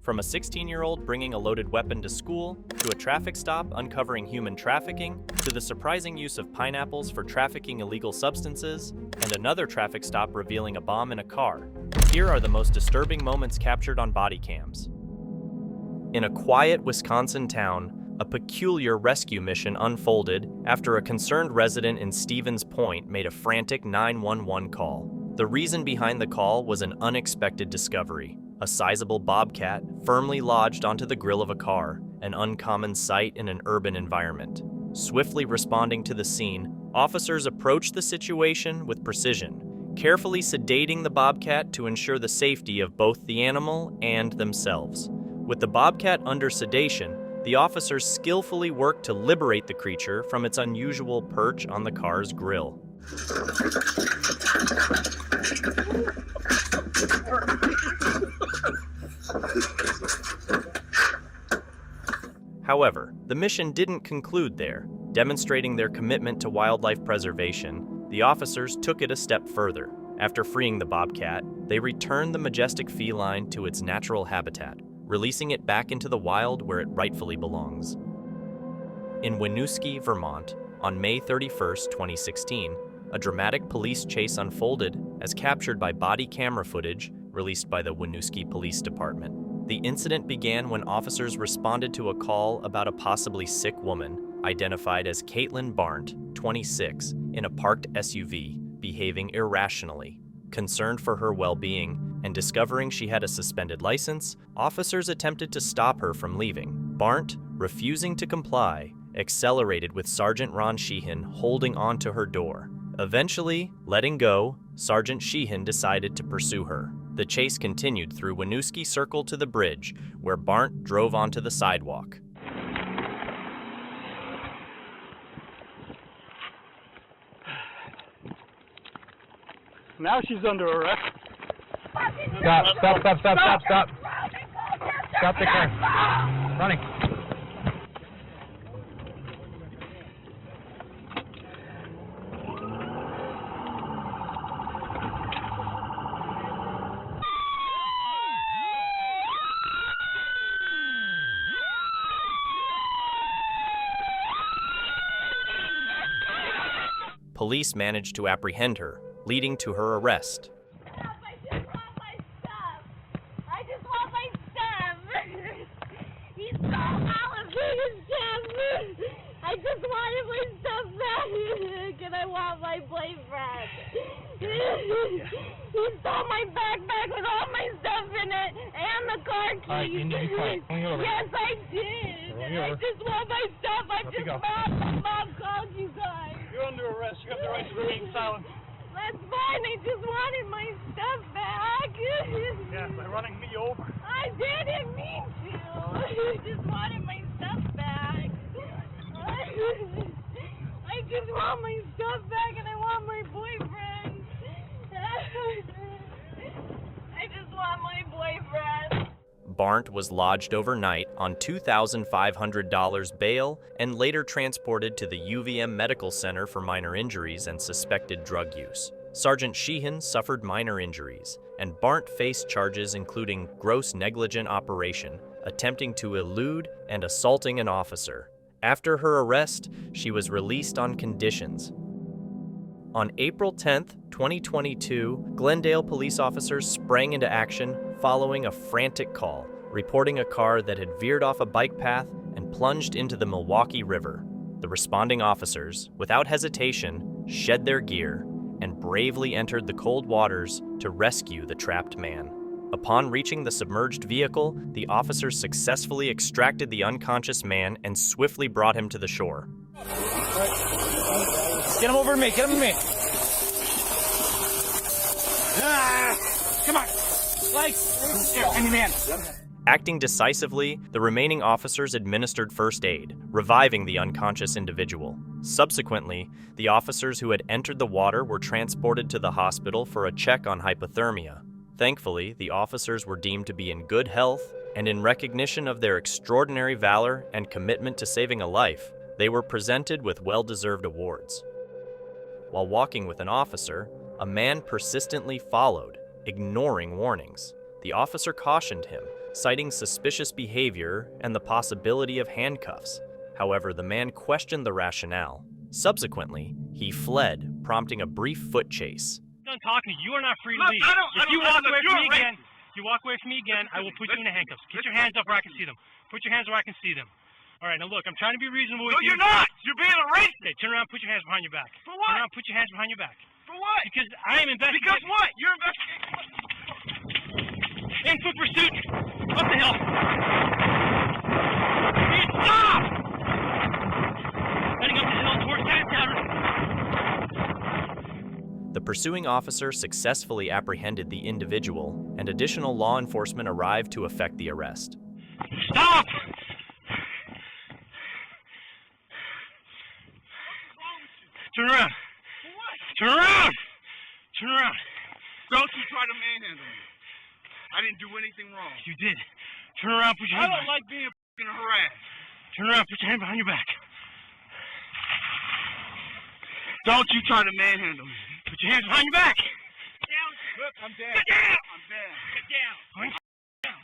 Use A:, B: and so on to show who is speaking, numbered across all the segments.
A: From a 16-year-old bringing a loaded weapon to school, to a traffic stop uncovering human trafficking, to the surprising use of pineapples for trafficking illegal substances, and another traffic stop revealing a bomb in a car. Here are the most disturbing moments captured on body cams. In a quiet Wisconsin town, a peculiar rescue mission unfolded after a concerned resident in Stevens Point made a frantic 911 call. The reason behind the call was an unexpected discovery. A sizable bobcat firmly lodged onto the grill of a car, an uncommon sight in an urban environment. Swiftly responding to the scene, officers approached the situation with precision, carefully sedating the bobcat to ensure the safety of both the animal and themselves. With the bobcat under sedation, the officers skillfully worked to liberate the creature from its unusual perch on the car's grill. However, the mission didn't conclude there. Demonstrating their commitment to wildlife preservation, the officers took it a step further. After freeing the bobcat, they returned the majestic feline to its natural habitat, releasing it back into the wild where it rightfully belongs. In Winooski, Vermont, on May 31, 2016, a dramatic police chase unfolded as captured by body camera footage released by the Winooski Police Department. The incident began when officers responded to a call about a possibly sick woman, identified as Caitlin Barnt, 26, in a parked SUV, behaving irrationally. Concerned for her well-being and discovering she had a suspended license, officers attempted to stop her from leaving. Barnt, refusing to comply, accelerated with Sergeant Ron Sheehan holding onto her door. Eventually, letting go, Sergeant Sheehan decided to pursue her. The chase continued through Winooski Circle to the bridge, where Barnt drove onto the sidewalk.
B: Now she's under arrest.
C: Stop the car. Running.
A: Police managed to apprehend her, leading to her arrest.
D: I just want my stuff. He stole all of his stuff. I just wanted my stuff back. And I want my boyfriend. He stole my backpack with all my stuff in it and the car keys.
C: All right, you need to be quiet. Roll me over.
D: Yes, I did.
C: Roll me
D: I
C: over.
D: just want my stuff. I'm
C: Up you
D: just
C: go.
D: mad my mom called you guys.
B: You're under arrest. You have the right to remain silent.
D: That's fine. I just wanted my stuff back.
B: Yeah, by running me over.
D: I didn't mean to. I just wanted my stuff back. I just want my stuff back and I want my boyfriend. I just want my boyfriend.
A: Barnt was lodged overnight on $2,500 bail and later transported to the UVM Medical Center for minor injuries and suspected drug use. Sergeant Sheehan suffered minor injuries, and Barnt faced charges including gross negligent operation, attempting to elude, and assaulting an officer. After her arrest, she was released on conditions. On April 10, 2022, Glendale police officers sprang into action following a frantic call, reporting a car that had veered off a bike path and plunged into the Milwaukee River. The responding officers, without hesitation, shed their gear and bravely entered the cold waters to rescue the trapped man. Upon reaching the submerged vehicle, the officers successfully extracted the unconscious man and swiftly brought him to the shore.
C: Get him over to me. Get him to me. Come on. Legs. Here, hand me man.
A: Acting decisively, the remaining officers administered first aid, reviving the unconscious individual. Subsequently, the officers who had entered the water were transported to the hospital for a check on hypothermia. Thankfully, the officers were deemed to be in good health, and in recognition of their extraordinary valor and commitment to saving a life, they were presented with well-deserved awards. While walking with an officer, a man persistently followed, ignoring warnings. The officer cautioned him, citing suspicious behavior and the possibility of handcuffs. However, the man questioned the rationale. Subsequently, he fled, prompting a brief foot chase.
E: I'm done talking to you. You are not free to leave. If you walk away from me again, I will put you in the handcuffs. Get your hands up where I can see them. Put your hands where I can see them. All right, now look, I'm trying to be reasonable with you.
C: No, you're not! You're being a racist!
E: Okay, turn around, put your hands behind your back.
C: For what?
E: Turn around, put your hands behind your back.
C: For what?
E: Because I am investigating.
C: Because what? You're investigating what?
E: In foot pursuit. Up the hill.
C: Stop!
E: Heading up the hill towards Cat Tavern.
A: The pursuing officer successfully apprehended the individual, and additional law enforcement arrived to effect the arrest.
E: Stop! Turn around.
C: What?
E: Turn around! Turn around.
C: Don't you try to manhandle me. I didn't do anything wrong.
E: You did. Turn around, put your
C: I
E: hands
C: don't like being f***ing harassed.
E: Turn around, put your hand behind your back.
C: Don't you try to manhandle me.
E: Put your hands behind your back.
C: Down. Look, I'm down.
E: Get down!
C: I'm down.
E: Get down!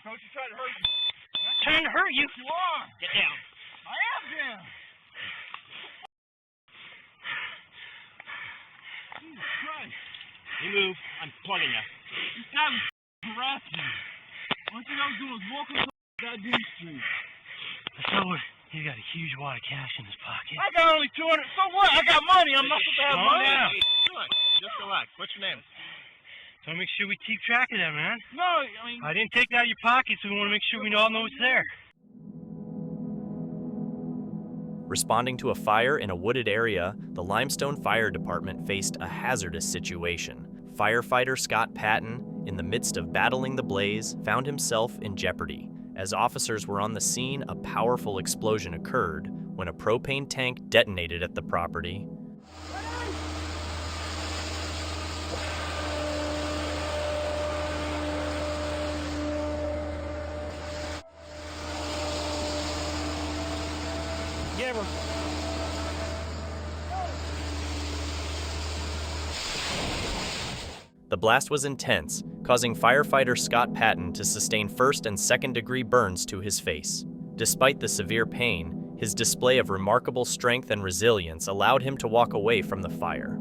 C: Don't you try to hurt me.
E: I'm not trying to hurt you.
C: You are.
E: Get down.
C: I am down. Jesus Christ.
E: You move. I'm plugging you.
C: This guy was harassing me. All you gotta do is walk across goddamn street.
E: So what? He's got a huge wad of cash in his pocket.
C: I got only 200. So what? I got money. I'm not supposed to have
E: Calm
C: money.
E: down.
B: Just relax. What's your name?
E: So make sure we keep track of that, man.
C: No, I mean,
E: I didn't take it out of your pocket, so we want to make sure we all know it's there.
A: Responding to a fire in a wooded area, the Limestone Fire Department faced a hazardous situation. Firefighter Scott Patton, in the midst of battling the blaze, found himself in jeopardy. As officers were on the scene, a powerful explosion occurred when a propane tank detonated at the property. The blast was intense, causing firefighter Scott Patton to sustain first and second-degree burns to his face. Despite the severe pain, his display of remarkable strength and resilience allowed him to walk away from the fire.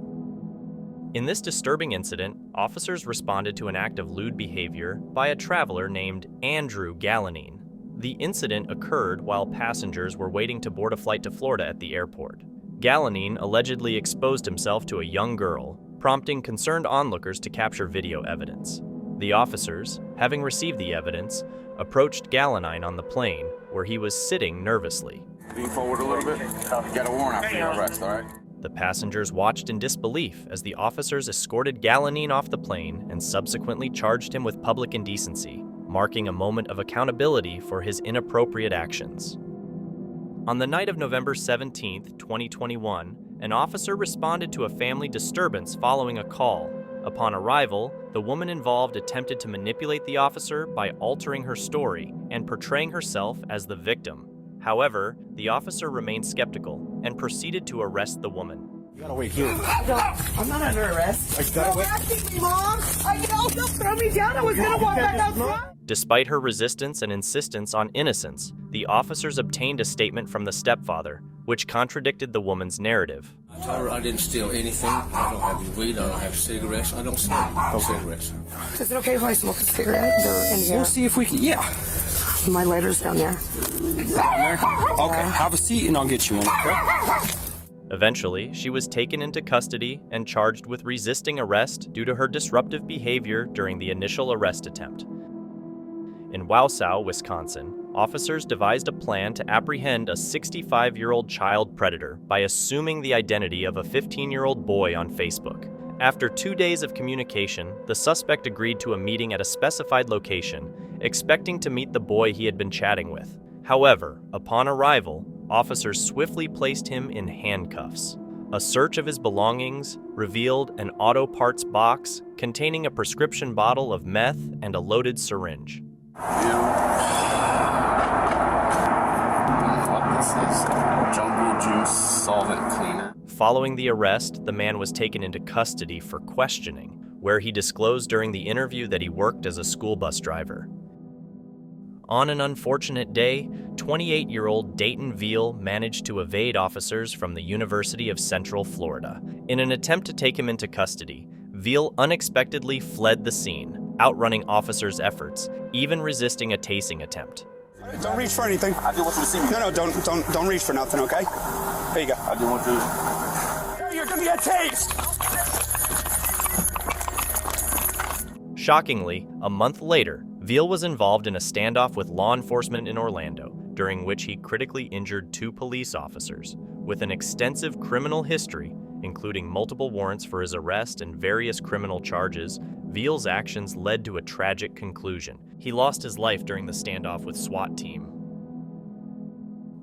A: In this disturbing incident, officers responded to an act of lewd behavior by a traveler named Andrew Galanine. The incident occurred while passengers were waiting to board a flight to Florida at the airport. Galanine allegedly exposed himself to a young girl, prompting concerned onlookers to capture video evidence. The officers, having received the evidence, approached Galanine on the plane, where he was sitting nervously.
F: Lean forward a little bit. You got a warrant out for your arrest, all right?
A: The passengers watched in disbelief as the officers escorted Galanine off the plane and subsequently charged him with public indecency, marking a moment of accountability for his inappropriate actions. On the night of November 17, 2021, an officer responded to a family disturbance following a call. Upon arrival, the woman involved attempted to manipulate the officer by altering her story and portraying herself as the victim. However, the officer remained skeptical and proceeded to arrest the woman.
G: You gotta wait here.
H: I'm not under arrest.
G: You're
H: harassing me, Mom. Don't throw me down. I was gonna walk back out front.
A: Despite her resistance and insistence on innocence, the officers obtained a statement from the stepfather, which contradicted the woman's narrative.
I: I told her I didn't steal anything. I don't have any weed. I don't have cigarettes. I don't smoke cigarettes.
H: Is it okay if I smoke a cigarette? They're in here.
G: We'll see if we can. Yeah.
H: My lighter's down there.
G: Okay. Have a seat and I'll get you one. Okay.
A: Eventually, she was taken into custody and charged with resisting arrest due to her disruptive behavior during the initial arrest attempt. In Wausau, Wisconsin, officers devised a plan to apprehend a 65-year-old child predator by assuming the identity of a 15-year-old boy on Facebook. After 2 days of communication, the suspect agreed to a meeting at a specified location, expecting to meet the boy he had been chatting with. However, upon arrival, officers swiftly placed him in handcuffs. A search of his belongings revealed an auto parts box containing a prescription bottle of meth and a loaded syringe.
F: What this is? Jungle Juice Solvent Cleaner.
A: Following the arrest, the man was taken into custody for questioning, where he disclosed during the interview that he worked as a school bus driver. On an unfortunate day, 28-year-old Dayton Veal managed to evade officers from the University of Central Florida. In an attempt to take him into custody, Veal unexpectedly fled the scene, outrunning officers' efforts, even resisting a tasing attempt.
G: Don't reach for anything.
F: I just want you to see me.
G: No, don't reach for nothing, okay? Here you go.
F: I just want you.
G: You're gonna get tased.
A: Shockingly, a month later, Veal was involved in a standoff with law enforcement in Orlando, during which he critically injured 2 police officers. With an extensive criminal history, including multiple warrants for his arrest and various criminal charges, Veal's actions led to a tragic conclusion. He lost his life during the standoff with SWAT team.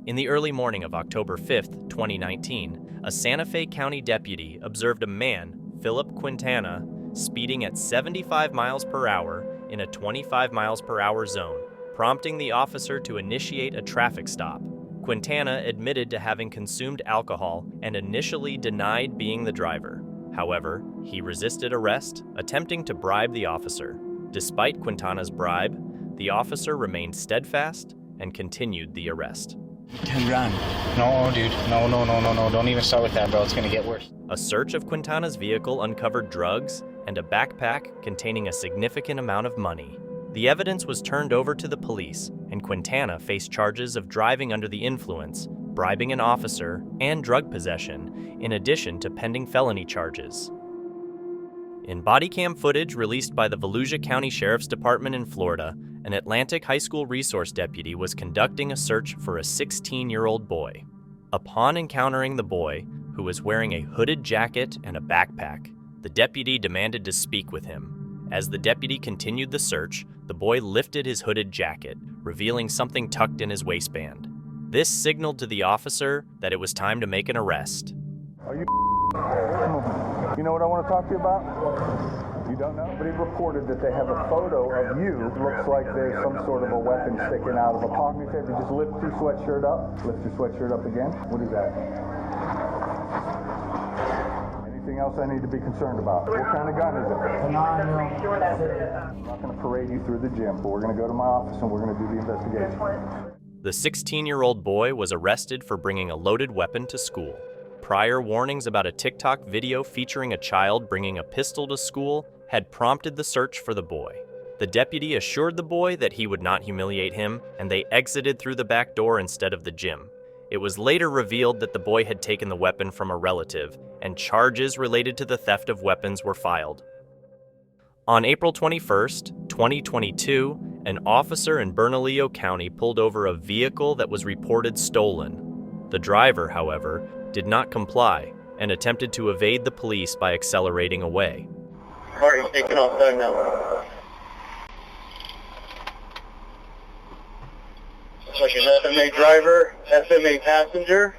A: In the early morning of October 5th, 2019, a Santa Fe County deputy observed a man, Philip Quintana, speeding at 75 miles per hour in a 25 miles per hour zone, prompting the officer to initiate a traffic stop. Quintana admitted to having consumed alcohol and initially denied being the driver. However, he resisted arrest, attempting to bribe the officer. Despite Quintana's bribe, the officer remained steadfast and continued the arrest.
C: Can run.
J: No, dude. No. Don't even start with that, bro. It's gonna get worse.
A: A search of Quintana's vehicle uncovered drugs and a backpack containing a significant amount of money. The evidence was turned over to the police, and Quintana faced charges of driving under the influence, bribing an officer, and drug possession, in addition to pending felony charges. In body cam footage released by the Volusia County Sheriff's Department in Florida, an Atlantic High School resource deputy was conducting a search for a 16-year-old boy. Upon encountering the boy, who was wearing a hooded jacket and a backpack, the deputy demanded to speak with him. As the deputy continued the search, the boy lifted his hooded jacket, revealing something tucked in his waistband. This signaled to the officer that it was time to make an arrest.
K: Are you You know what I want to talk to you about? You don't know? But he reported that they have a photo of you. Looks like there's some sort of a weapon sticking out of a pocket. If you just lift your sweatshirt up. Lift your sweatshirt up again. What is that? Anything else I need to be concerned about? What kind of gun is it? I'm not going to parade you through the gym, but we're going to go to my office and we're going to do the investigation.
A: The 16-year-old boy was arrested for bringing a loaded weapon to school. Prior warnings about a TikTok video featuring a child bringing a pistol to school had prompted the search for the boy. The deputy assured the boy that he would not humiliate him, and they exited through the back door instead of the gym. It was later revealed that the boy had taken the weapon from a relative, and charges related to the theft of weapons were filed. On April 21st, 2022, an officer in Bernalillo County pulled over a vehicle that was reported stolen. The driver, however, did not comply and attempted to evade the police by accelerating away.
L: Already taken off there now. Such as FMA driver, FMA passenger.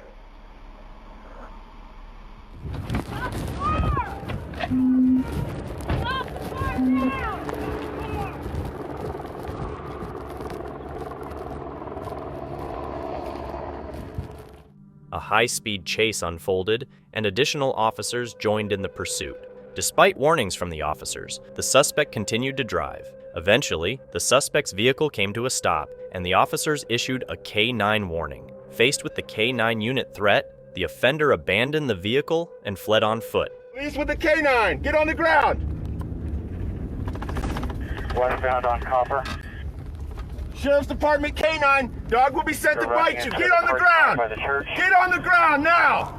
A: A high-speed chase unfolded, and additional officers joined in the pursuit. Despite warnings from the officers, the suspect continued to drive. Eventually, the suspect's vehicle came to a stop, and the officers issued a K-9 warning. Faced with the K-9 unit threat, the offender abandoned the vehicle and fled on foot.
K: Police with the K-9, get on the ground!
L: Westbound on Copper.
K: Sheriff's Department K-9, dog will be sent to bite you. Get on the ground! Get on the ground now!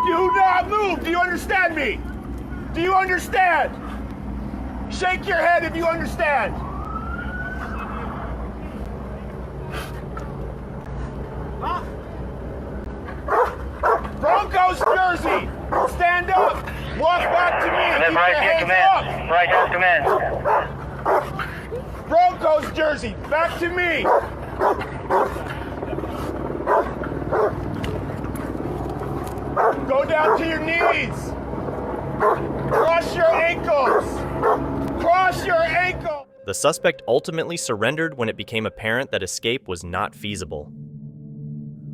K: Do not move! Do you understand me? Do you understand? Shake your head if you understand. Broncos jersey! Stand up! Walk back to me and keep your hands up!
L: Right has command.
K: Broncos jersey! Back to me! Go down to your knees! Cross your ankles! Cross your ankles!
A: The suspect ultimately surrendered when it became apparent that escape was not feasible.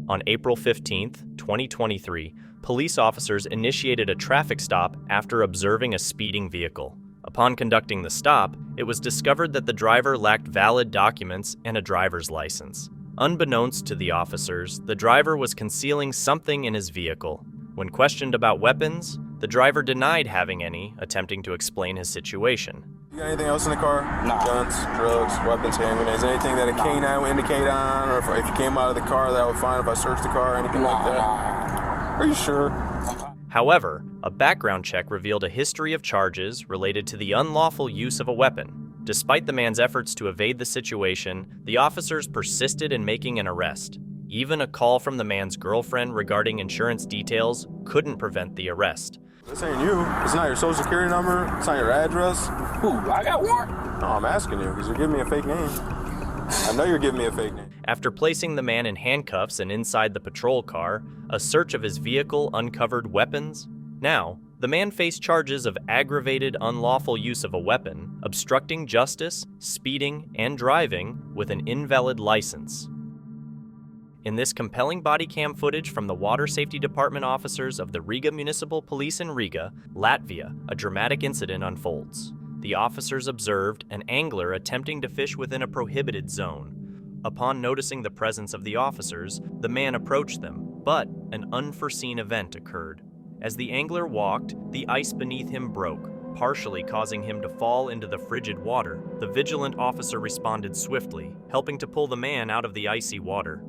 A: On April 15, 2023, police officers initiated a traffic stop after observing a speeding vehicle. Upon conducting the stop, it was discovered that the driver lacked valid documents and a driver's license. Unbeknownst to the officers, the driver was concealing something in his vehicle. When questioned about weapons, the driver denied having any, attempting to explain his situation.
M: You got anything else in the car? No. Guns, drugs, weapons, hand grenades, anything that a canine would indicate on, or if you came out of the car that I would find if I searched the car, anything like that? Are you sure?
A: However, a background check revealed a history of charges related to the unlawful use of a weapon. Despite the man's efforts to evade the situation, the officers persisted in making an arrest. Even a call from the man's girlfriend regarding insurance details couldn't prevent the arrest.
M: This ain't you. It's not your social security number. It's not your address.
G: Who? I got one?
M: No, I'm asking you because you're giving me a fake name. I know you're giving me a fake name.
A: After placing the man in handcuffs and inside the patrol car, a search of his vehicle uncovered weapons. Now, the man faced charges of aggravated unlawful use of a weapon, obstructing justice, speeding, and driving with an invalid license. In this compelling body cam footage from the Water Safety Department officers of the Riga Municipal Police in Riga, Latvia, a dramatic incident unfolds. The officers observed an angler attempting to fish within a prohibited zone. Upon noticing the presence of the officers, the man approached them, but an unforeseen event occurred. As the angler walked, the ice beneath him broke, partially causing him to fall into the frigid water. The vigilant officer responded swiftly, helping to pull the man out of the icy water.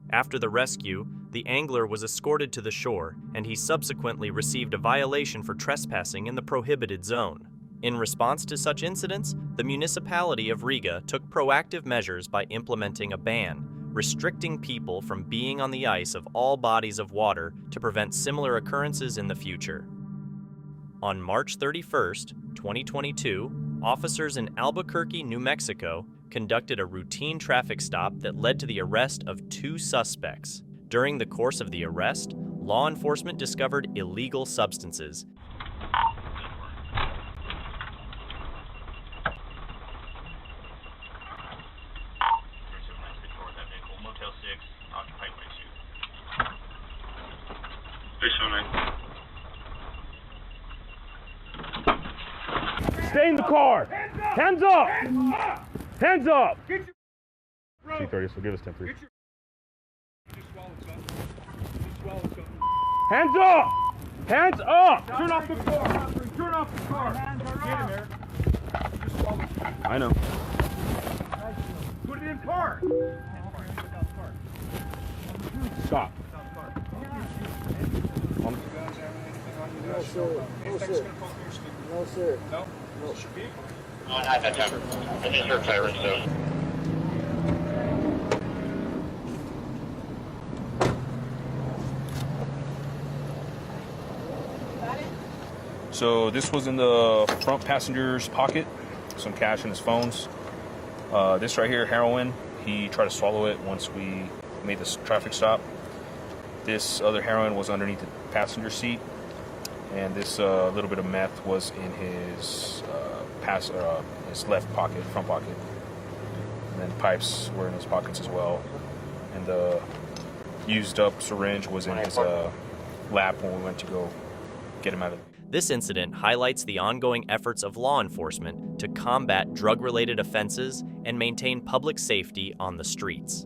A: After the rescue, the angler was escorted to the shore, and he subsequently received a violation for trespassing in the prohibited zone. In response to such incidents, the municipality of Riga took proactive measures by implementing a ban, restricting people from being on the ice of all bodies of water to prevent similar occurrences in the future. On March 31st, 2022, officers in Albuquerque, New Mexico, conducted a routine traffic stop that led to the arrest of 2 suspects. During the course of the arrest, law enforcement discovered illegal substances.
C: Stay in the car! Hands up! Hands up! C30, so give us 10-3. Hands up! Hands up! Turn off the car! Turn off the car! Get in there. I know. Put it in park! Stop. No, sir. No, sir. No, sir. No? No.
L: I had that time. I just heard sirens, so.
N: So this was in the front passenger's pocket, some cash in his phones. This right here, heroin, he tried to swallow it once we made this traffic stop. This other heroin was underneath the passenger seat, and this little bit of meth was in his his left pocket, front pocket. And then pipes were in his pockets as well. And the used up syringe was in his lap when we went to go get him out of.
A: This incident highlights the ongoing efforts of law enforcement to combat drug-related offenses and maintain public safety on the streets.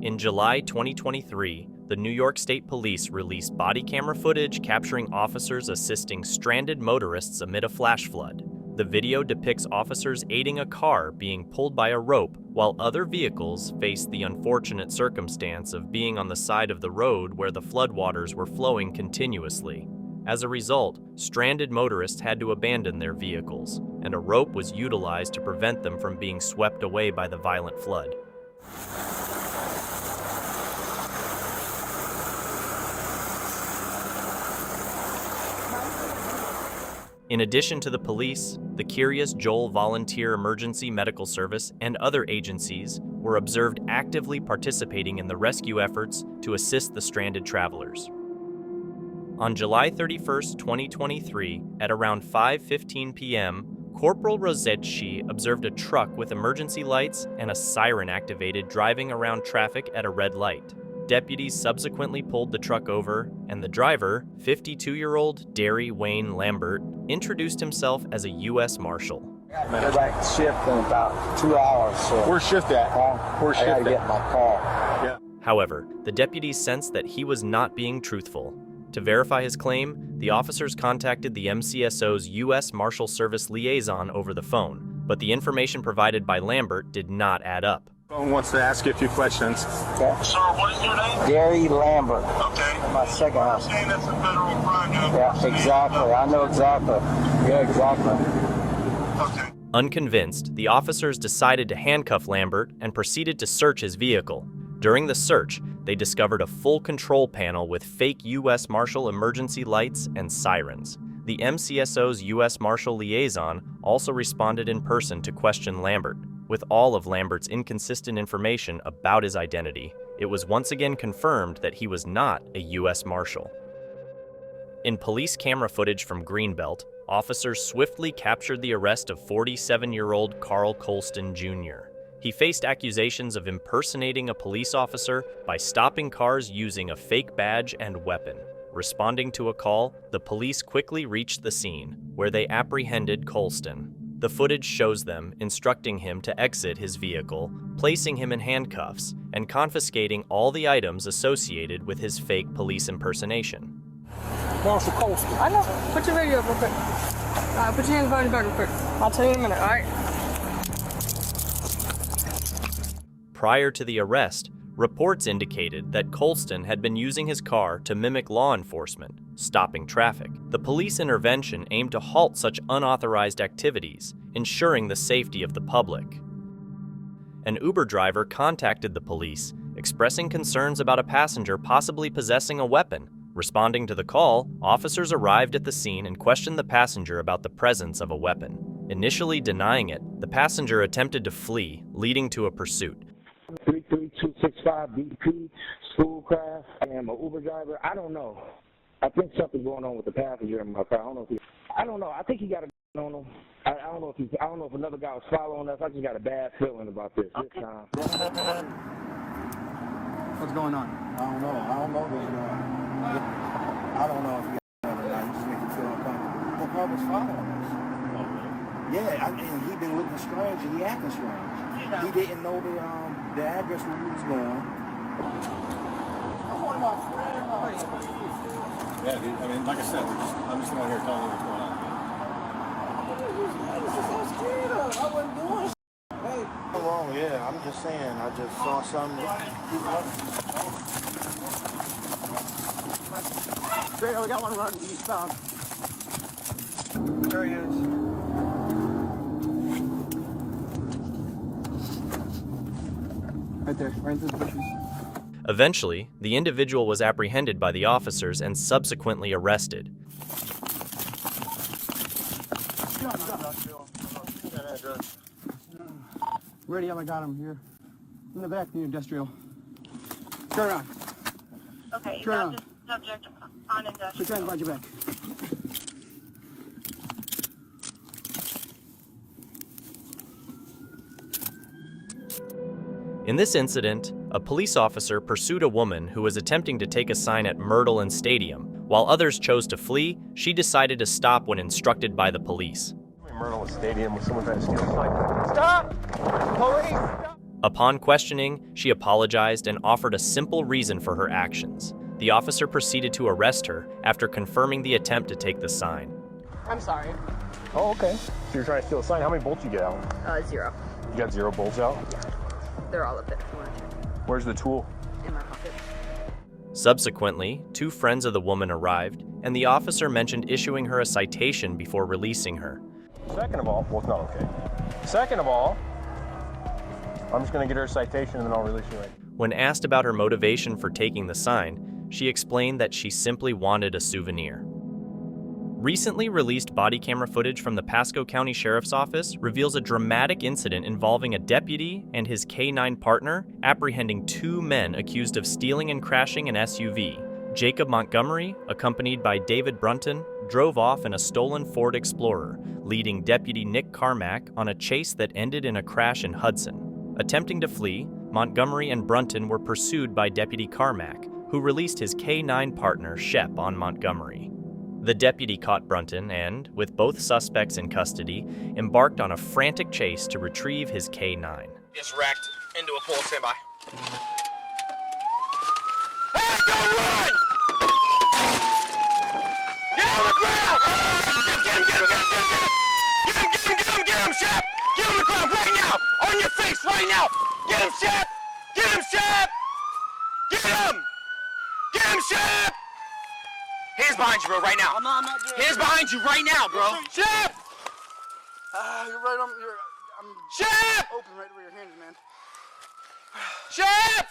A: In July 2023, the New York State Police released body camera footage capturing officers assisting stranded motorists amid a flash flood. The video depicts officers aiding a car being pulled by a rope, while other vehicles faced the unfortunate circumstance of being on the side of the road where the floodwaters were flowing continuously. As a result, stranded motorists had to abandon their vehicles, and a rope was utilized to prevent them from being swept away by the violent flood. In addition to the police, the Kiryas Joel Volunteer Emergency Medical Service and other agencies were observed actively participating in the rescue efforts to assist the stranded travelers. On July 31, 2023, at around 5:15 p.m., Corporal Rosetchi observed a truck with emergency lights and a siren activated driving around traffic at a red light. Deputies subsequently pulled the truck over, and the driver, 52-year-old Derry Wayne Lambert, introduced himself as a U.S. Marshal.
O: We're back to shift in about 2 hours. So
M: where's shift at? Where's shift
O: I gotta
M: at?
O: get in my car.
M: Yeah.
A: However, the deputies sensed that he was not being truthful. To verify his claim, the officers contacted the MCSO's U.S. Marshal Service liaison over the phone, but the information provided by Lambert did not add up.
M: Phone wants to ask you a few questions.
O: Okay.
L: Sir, what is your name?
O: Gary Lambert.
L: Okay.
O: My second house.
L: Saying that's a federal crime now.
O: Yeah, exactly. I know exactly. Yeah, exactly.
L: Okay.
A: Unconvinced, the officers decided to handcuff Lambert and proceeded to search his vehicle. During the search, they discovered a full control panel with fake U.S. Marshal emergency lights and sirens. The MCSO's U.S. Marshal liaison also responded in person to question Lambert. With all of Lambert's inconsistent information about his identity, it was once again confirmed that he was not a U.S. Marshal. In police camera footage from Greenbelt, officers swiftly captured the arrest of 47-year-old Carl Colston Jr. He faced accusations of impersonating a police officer by stopping cars using a fake badge and weapon. Responding to a call, the police quickly reached the scene, where they apprehended Colston. The footage shows them instructing him to exit his vehicle, placing him in handcuffs, and confiscating all the items associated with his fake police impersonation.
H: Marshal Colston. I know. Put your radio up real quick. Put your hands behind your back real quick. I'll tell you in a minute, all right?
A: Prior to the arrest, reports indicated that Colston had been using his car to mimic law enforcement, stopping traffic. The police intervention aimed to halt such unauthorized activities, ensuring the safety of the public. An Uber driver contacted the police, expressing concerns about a passenger possibly possessing a weapon. Responding to the call, officers arrived at the scene and questioned the passenger about the presence of a weapon. Initially denying it, the passenger attempted to flee, leading to a pursuit.
O: 33265 BP, Schoolcraft. I am an Uber driver. I don't know. I think something's going on with the passenger in my car. I don't know. I think he got a gun on him. I don't know if another guy was following us. I just got a bad feeling about this time.
H: What's going on?
O: I don't know what's going on. I don't know if he's or not. He just makes me feel uncomfortable. The car was following us. Yeah, and he been looking strange and he acting strange. He didn't know the address where we was going. I'm one of my friends.
M: Yeah, dude, I mean, like I said, I'm just out here telling you what's going on.
O: This is so scared of. I wasn't doing shit. Hey. Wrong, yeah, I'm just saying, I just saw something. Straight, we got one running eastbound. There he is. Right there, right into the bushes.
A: Eventually, the individual was apprehended by the officers and subsequently arrested.
H: Ready, I got him here. In the back, the industrial. Turn around.
D: Okay,
H: Turn around.
D: Subject on
H: Put
D: industrial.
H: your hands behind your back.
A: In this incident, a police officer pursued a woman who was attempting to take a sign at Myrtle and Stadium. While others chose to flee, she decided to stop when instructed by the police.
C: Myrtle and Stadium with someone trying to steal a sign. Stop! Police! Stop!
A: Upon questioning, she apologized and offered a simple reason for her actions. The officer proceeded to arrest her after confirming the attempt to take the sign.
D: I'm sorry.
C: Oh, okay. So you're trying to steal a sign. How many bolts you get out?
D: 0.
C: You got 0 bolts out?
D: They're all up there if you want to check.
C: Where's the tool?
D: In my pocket.
A: Subsequently, 2 friends of the woman arrived, and the officer mentioned issuing her a citation before releasing her.
C: Second of all, well, it's not okay. Second of all, I'm just going to get her a citation and then I'll release you.
A: When asked about her motivation for taking the sign, she explained that she simply wanted a souvenir. Recently released body camera footage from the Pasco County Sheriff's Office reveals a dramatic incident involving a deputy and his K-9 partner apprehending 2 men accused of stealing and crashing an SUV. Jacob Montgomery, accompanied by David Brunton, drove off in a stolen Ford Explorer, leading Deputy Nick Carmack on a chase that ended in a crash in Hudson. Attempting to flee, Montgomery and Brunton were pursued by Deputy Carmack, who released his K-9 partner Shep on Montgomery. The deputy caught Brunton and, with both suspects in custody, embarked on a frantic chase to retrieve his K-9.
P: Just racked into a pole, stand by. Hey, don't run! Get on the ground! Get him, Shep! Get on the ground right now! On your face right now! Get him, Shep! Get him, Shep! Get him! Get him, Shep! Hands behind you, bro, right now.
Q: I'm not doing
P: Hands behind you right now, bro. Shep!
Q: You're right on. I'm
P: Shep!
Q: open right where your hands, man.
P: Shep!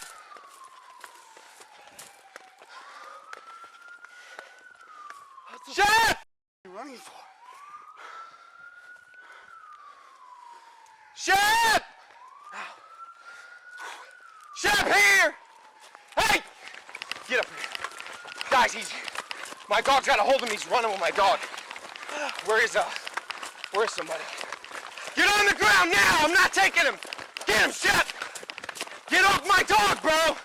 P: Shep!
Q: What are you running for?
P: Shep! Shep, here! Hey! Get up here. Guys, my dog's got a hold of me. He's running with my dog. Where's somebody? Get on the ground now! I'm not taking him! Get him, Shep! Get off my dog, bro!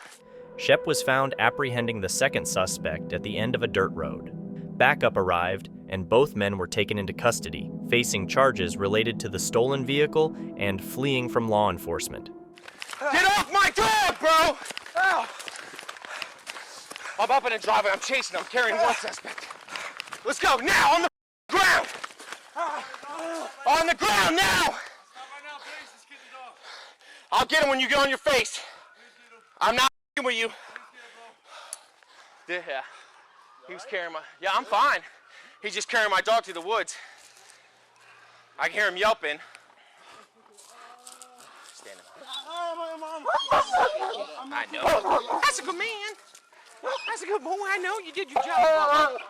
A: Shep was found apprehending the second suspect at the end of a dirt road. Backup arrived, and both men were taken into custody, facing charges related to the stolen vehicle and fleeing from law enforcement.
P: Get off my dog, bro! Ow. I'm up in the driveway. I'm chasing. I'm carrying one suspect. Let's go now on the ground. On the ground now. I'll get him when you get on your face. I'm not with you. Yeah. He was carrying my. Yeah, I'm fine. He's just carrying my dog through the woods. I can hear him yelping. Standing by. I know. That's a good man. That's a good boy. I know you did your job.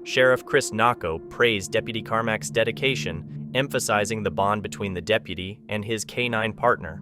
A: Sheriff Chris Nacco praised Deputy Carmack's dedication, emphasizing the bond between the deputy and his K-9 partner.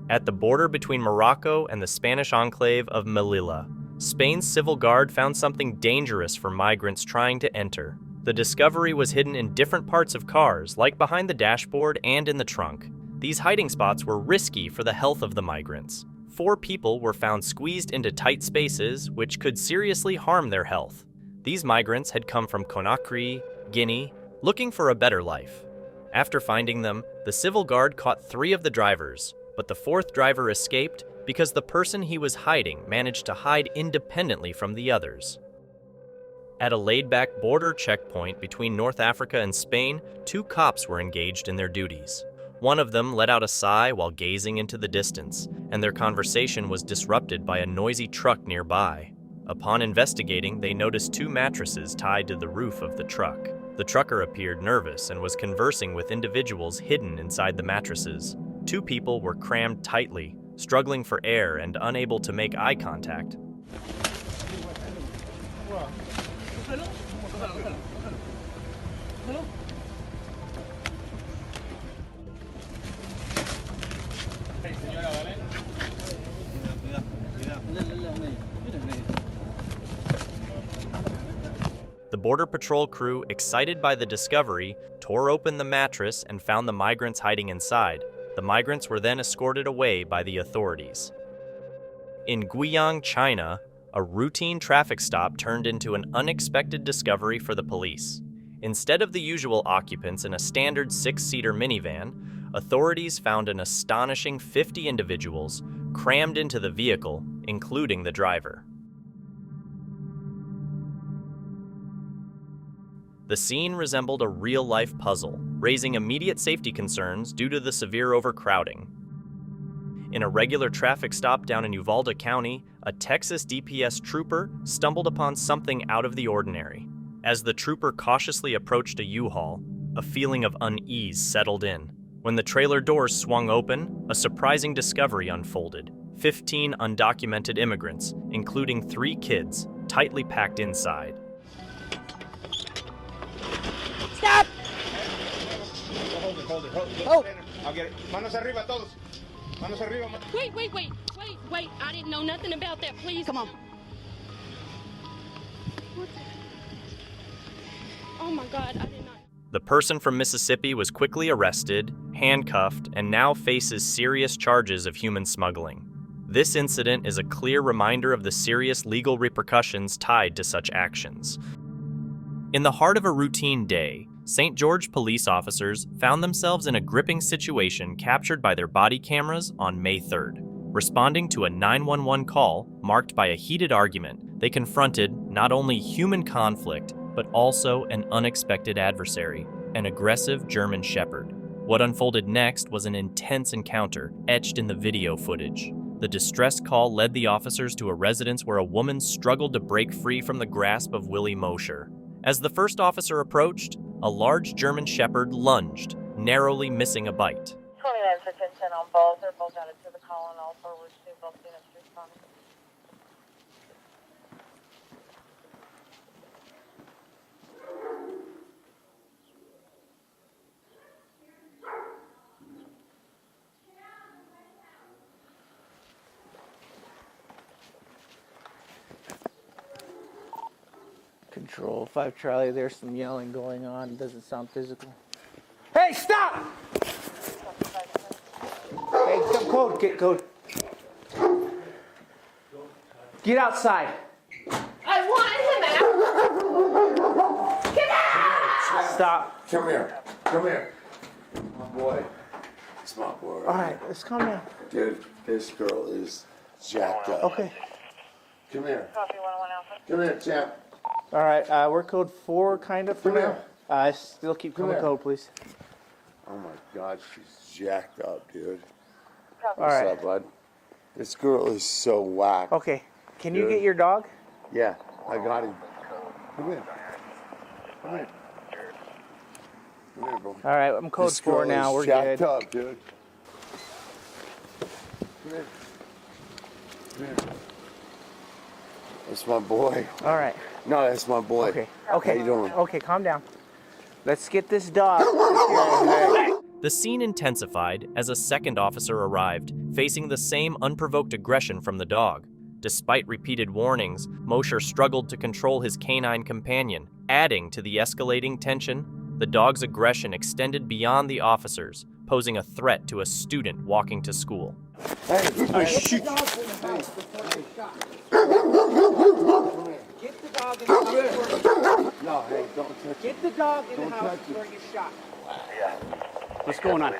A: At the border between Morocco and the Spanish enclave of Melilla, Spain's civil guard found something dangerous for migrants trying to enter. The discovery was hidden in different parts of cars, like behind the dashboard and in the trunk. These hiding spots were risky for the health of the migrants. 4 people were found squeezed into tight spaces, which could seriously harm their health. These migrants had come from Conakry, Guinea, looking for a better life. After finding them, the civil guard caught 3 of the drivers, but the 4th driver escaped because the person he was hiding managed to hide independently from the others. At a laid-back border checkpoint between North Africa and Spain, 2 cops were engaged in their duties. One of them let out a sigh while gazing into the distance, and their conversation was disrupted by a noisy truck nearby. Upon investigating, they noticed 2 mattresses tied to the roof of the truck. The trucker appeared nervous and was conversing with individuals hidden inside the mattresses. 2 people were crammed tightly, struggling for air and unable to make eye contact. The Border Patrol crew, excited by the discovery, tore open the mattress and found the migrants hiding inside. The migrants were then escorted away by the authorities. In Guiyang, China, a routine traffic stop turned into an unexpected discovery for the police. Instead of the usual occupants in a standard 6-seater minivan, authorities found an astonishing 50 individuals crammed into the vehicle, including the driver. The scene resembled a real-life puzzle, raising immediate safety concerns due to the severe overcrowding. In a regular traffic stop down in Uvalde County, a Texas DPS trooper stumbled upon something out of the ordinary. As the trooper cautiously approached a U-Haul, a feeling of unease settled in. When the trailer doors swung open, a surprising discovery unfolded. 15 undocumented immigrants, including 3 kids, tightly packed inside.
Q: Stop!
R: Hold it.
Q: Oh!
R: I'll get it. Manos arriba, todos. Manos arriba.
S: Wait. I didn't know nothing about that. Please.
Q: Come on.
H: Oh my God, I did not.
A: The person from Mississippi was quickly arrested, handcuffed, and now faces serious charges of human smuggling. This incident is a clear reminder of the serious legal repercussions tied to such actions. In the heart of a routine day, St. George police officers found themselves in a gripping situation captured by their body cameras on May 3rd. Responding to a 911 call marked by a heated argument, they confronted not only human conflict, but also an unexpected adversary, an aggressive German Shepherd. What unfolded next was an intense encounter etched in the video footage. The distress call led the officers to a residence where a woman struggled to break free from the grasp of Willie Mosher. As the first officer approached, a large German Shepherd lunged, narrowly missing a bite.
D: 29 for 1010 on both. They're both added to the call and all forwards to both units responding.
S: Control 5 Charlie, there's some yelling going on. It doesn't sound physical. Hey, stop! Hey, come code, get code. Get outside.
D: I want him out! Get out!
S: Stop.
T: Come here. Come here. My boy. It's my boy.
S: All right, let's calm down.
T: Dude, this girl is jacked up.
S: Okay.
T: Come here.
D: Copy 101 Alpha.
T: Come here, champ.
S: All right, we're code 4 kind of for
T: Come
S: now. Still keep
T: Come
S: coming
T: here.
S: code, please.
T: Oh my God, she's jacked up, dude.
S: All
T: What's
S: right.
T: up, bud? This girl is so whack.
S: Okay, can you
T: Dude.
S: get your dog?
T: Yeah, I got him. Come here. Come here. Come here, bro.
S: All right, I'm code
T: This
S: 4
T: girl
S: now.
T: is
S: We're
T: jacked
S: good.
T: up, dude. Come here. Come here. That's my boy.
S: All right.
T: No, that's my boy.
S: Okay.
T: How
S: Okay.
T: you doing?
S: Okay, calm down. Let's get this dog.
A: The scene intensified as a second officer arrived, facing the same unprovoked aggression from the dog. Despite repeated warnings, Mosher struggled to control his canine companion. Adding to the escalating tension, the dog's aggression extended beyond the officers, posing a threat to a student walking to school.
S: Oh, shoot. Get the dog in the house.
T: No, hey, don't touch
S: Get the dog in the
T: Don't
S: house
T: touch
S: before
T: it.
S: he gets shot.
C: What's going on?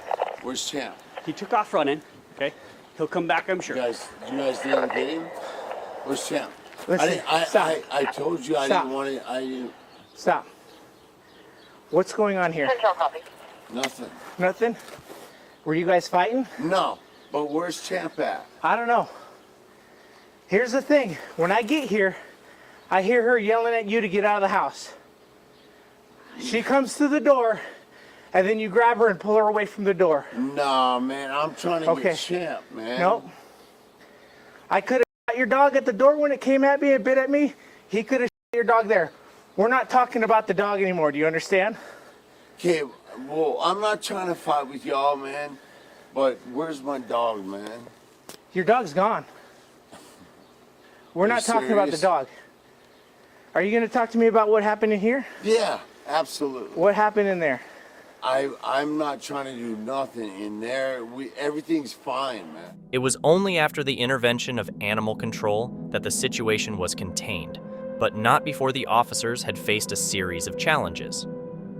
T: Where's Champ?
C: He took off running. Okay, he'll come back, I'm sure.
T: You guys didn't get him? Where's Champ?
S: Listen,
T: I told you I
S: Stop.
T: didn't want it. I didn't.
S: Stop. What's going on here?
D: Copy.
T: Nothing.
S: Nothing? Were you guys fighting?
T: No. But where's Champ at?
S: I don't know. Here's the thing. When I get here, I hear her yelling at you to get out of the house. She comes to the door, and then you grab her and pull her away from the door.
T: Nah, man. I'm trying to
S: Okay.
T: get Champ, man.
S: Nope. I could have shot your dog at the door when it came at me and bit at me. He could have shot your dog there. We're not talking about the dog anymore. Do you understand?
T: Okay, well, I'm not trying to fight with y'all, man. But where's my dog, man?
S: Your dog's gone. We're
T: Are
S: not
T: you
S: talking about the
T: serious?
S: dog. Are you going to talk to me about what happened in here?
T: Yeah, absolutely.
S: What happened in there?
T: I'm not trying to do nothing in there. Everything's fine, man.
A: It was only after the intervention of animal control that the situation was contained, but not before the officers had faced a series of challenges.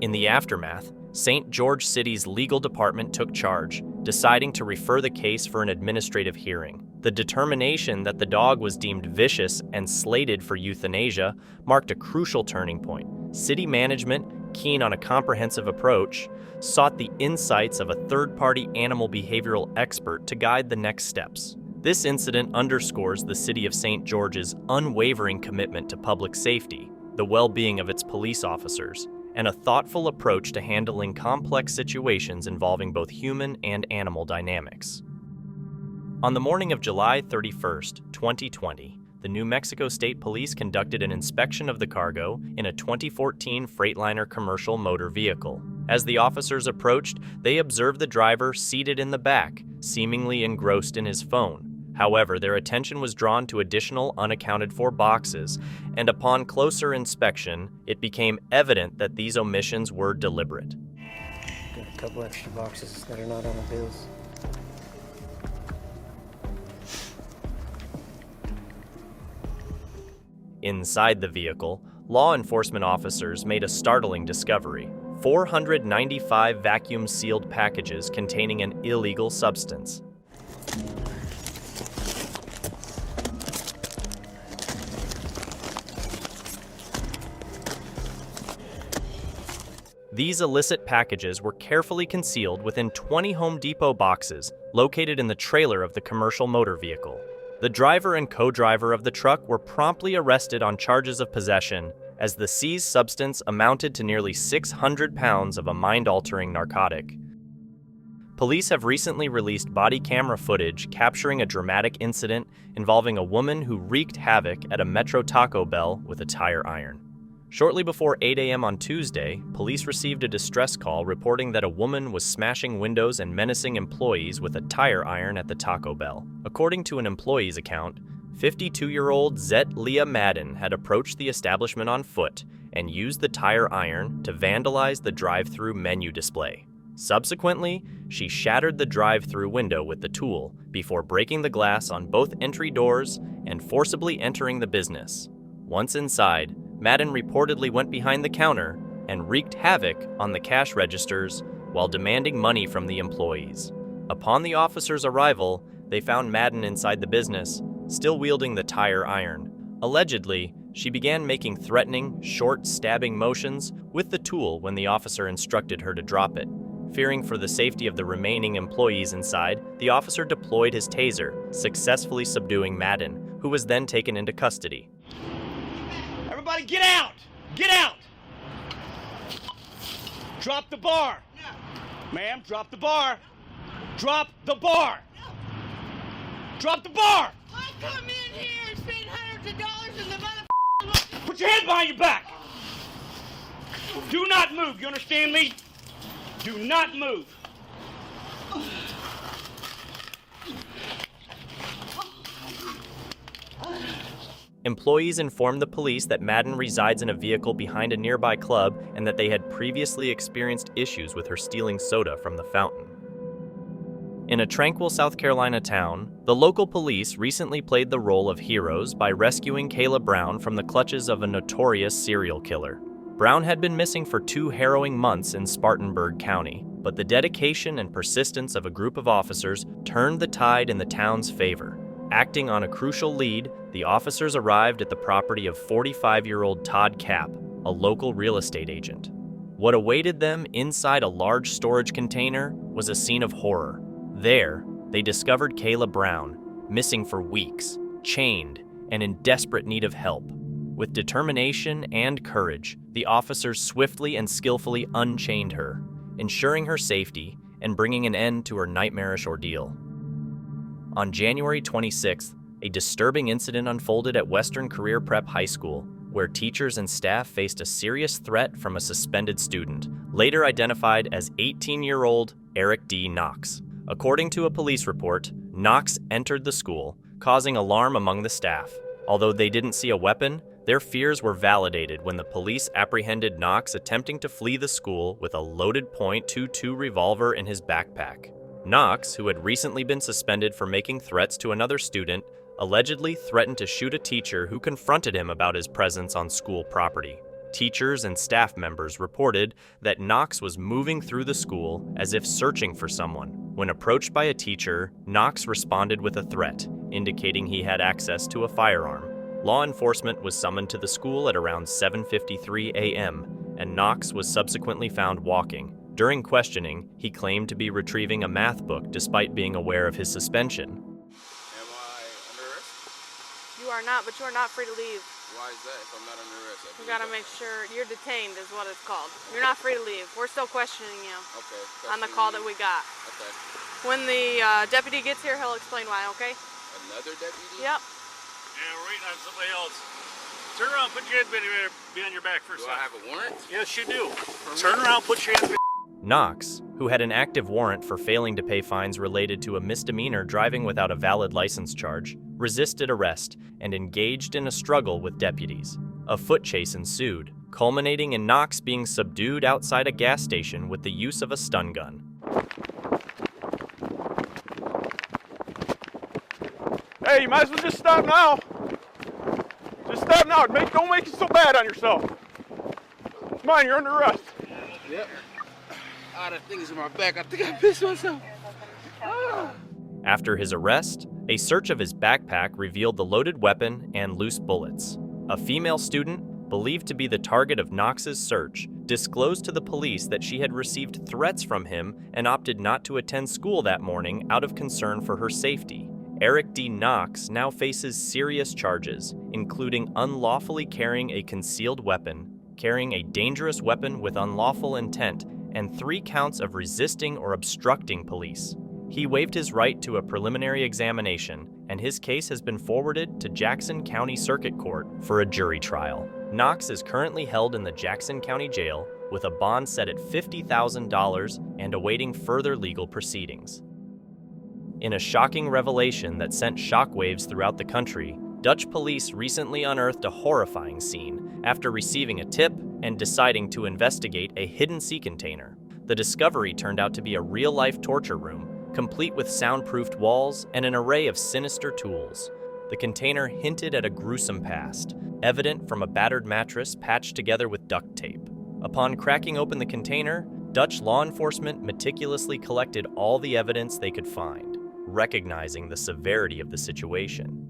A: In the aftermath, St. George City's legal department took charge, deciding to refer the case for an administrative hearing. The determination that the dog was deemed vicious and slated for euthanasia marked a crucial turning point. City management, keen on a comprehensive approach, sought the insights of a third-party animal behavioral expert to guide the next steps. This incident underscores the city of St. George's unwavering commitment to public safety, the well-being of its police officers, and a thoughtful approach to handling complex situations involving both human and animal dynamics. On the morning of July 31st, 2020, the New Mexico State Police conducted an inspection of the cargo in a 2014 Freightliner commercial motor vehicle. As the officers approached, they observed the driver seated in the back, seemingly engrossed in his phone. However, their attention was drawn to additional unaccounted-for boxes, and upon closer inspection, it became evident that these omissions were deliberate.
U: Got a couple extra boxes that are not on the bills.
A: Inside the vehicle, law enforcement officers made a startling discovery: 495 vacuum-sealed packages containing an illegal substance. These illicit packages were carefully concealed within 20 Home Depot boxes located in the trailer of the commercial motor vehicle. The driver and co-driver of the truck were promptly arrested on charges of possession, as the seized substance amounted to nearly 600 pounds of a mind-altering narcotic. Police have recently released body camera footage capturing a dramatic incident involving a woman who wreaked havoc at a Metro Taco Bell with a tire iron. Shortly before 8 a.m. on Tuesday, police received a distress call reporting that a woman was smashing windows and menacing employees with a tire iron at the Taco Bell. According to an employee's account, 52-year-old Zet Leah Madden had approached the establishment on foot and used the tire iron to vandalize the drive-thru menu display. Subsequently, she shattered the drive-thru window with the tool before breaking the glass on both entry doors and forcibly entering the business. Once inside, Madden reportedly went behind the counter and wreaked havoc on the cash registers while demanding money from the employees. Upon the officers' arrival, they found Madden inside the business, still wielding the tire iron. Allegedly, she began making threatening, short, stabbing motions with the tool when the officer instructed her to drop it. Fearing for the safety of the remaining employees inside, the officer deployed his taser, successfully subduing Madden, who was then taken into custody.
V: Everybody get out! Get out! Drop the bar! Ma'am, drop the bar! Drop the bar! Drop the bar!
Q: I come in here and spend hundreds of dollars in the motherfucking...
V: Put your head behind your back! Do not move, you understand me? Do not move!
A: Employees informed the police that Madden resides in a vehicle behind a nearby club and that they had previously experienced issues with her stealing soda from the fountain. In a tranquil South Carolina town, the local police recently played the role of heroes by rescuing Kayla Brown from the clutches of a notorious serial killer. Brown had been missing for 2 harrowing months in Spartanburg County, but the dedication and persistence of a group of officers turned the tide in the town's favor. Acting on a crucial lead, the officers arrived at the property of 45-year-old Todd Kapp, a local real estate agent. What awaited them inside a large storage container was a scene of horror. There, they discovered Kayla Brown, missing for weeks, chained, and in desperate need of help. With determination and courage, the officers swiftly and skillfully unchained her, ensuring her safety and bringing an end to her nightmarish ordeal. On January 26th, a disturbing incident unfolded at Western Career Prep High School, where teachers and staff faced a serious threat from a suspended student, later identified as 18-year-old Eric D. Knox. According to a police report, Knox entered the school, causing alarm among the staff. Although they didn't see a weapon, their fears were validated when the police apprehended Knox attempting to flee the school with a loaded .22 revolver in his backpack. Knox, who had recently been suspended for making threats to another student, allegedly threatened to shoot a teacher who confronted him about his presence on school property. Teachers and staff members reported that Knox was moving through the school as if searching for someone. When approached by a teacher, Knox responded with a threat, indicating he had access to a firearm. Law enforcement was summoned to the school at around 7:53 a.m., and Knox was subsequently found walking. During questioning, he claimed to be retrieving a math book despite being aware of his suspension.
H: You are not, but you are not free to leave.
M: Why is that if I'm not under arrest?
H: We gotta make sure you're detained is what it's called. You're not free to leave. We're still questioning you.
M: Okay.
H: On the call that we got.
M: Okay.
H: When the deputy gets here, he'll explain why, okay?
M: Another deputy?
H: Yep.
B: Yeah, we're waiting on somebody else. Turn around, put your head behind your back for a second.
M: Do I have a warrant?
B: Yes, you do. Turn around, put your head behind.
A: Knox, who had an active warrant for failing to pay fines related to a misdemeanor driving without a valid license charge, resisted arrest and engaged in a struggle with deputies. A foot chase ensued, culminating in Knox being subdued outside a gas station with the use of a stun gun.
C: Hey, you might as well just stop now. Just stop now. Don't make it so bad on yourself. Come on, you're under arrest.
V: Yep. Ah, that thing is in my back. I think I pissed myself.
A: After his arrest, a search of his backpack revealed the loaded weapon and loose bullets. A female student, believed to be the target of Knox's search, disclosed to the police that she had received threats from him and opted not to attend school that morning out of concern for her safety. Eric D. Knox now faces serious charges, including unlawfully carrying a concealed weapon, carrying a dangerous weapon with unlawful intent, and 3 counts of resisting or obstructing police. He waived his right to a preliminary examination, and his case has been forwarded to Jackson County Circuit Court for a jury trial. Knox is currently held in the Jackson County Jail with a bond set at $50,000 and awaiting further legal proceedings. In a shocking revelation that sent shockwaves throughout the country, Dutch police recently unearthed a horrifying scene after receiving a tip and deciding to investigate a hidden sea container. The discovery turned out to be a real-life torture room, complete with soundproofed walls and an array of sinister tools. The container hinted at a gruesome past, evident from a battered mattress patched together with duct tape. Upon cracking open the container, Dutch law enforcement meticulously collected all the evidence they could find, recognizing the severity of the situation.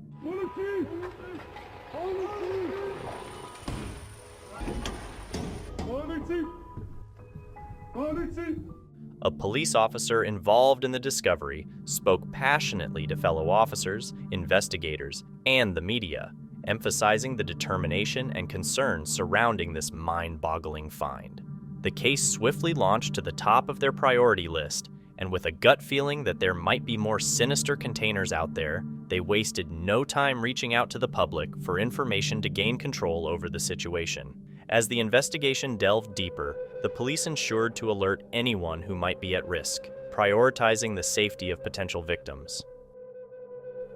A: A police officer involved in the discovery spoke passionately to fellow officers, investigators, and the media, emphasizing the determination and concern surrounding this mind-boggling find. The case swiftly launched to the top of their priority list, and with a gut feeling that there might be more sinister containers out there, they wasted no time reaching out to the public for information to gain control over the situation. As the investigation delved deeper, the police ensured to alert anyone who might be at risk, prioritizing the safety of potential victims.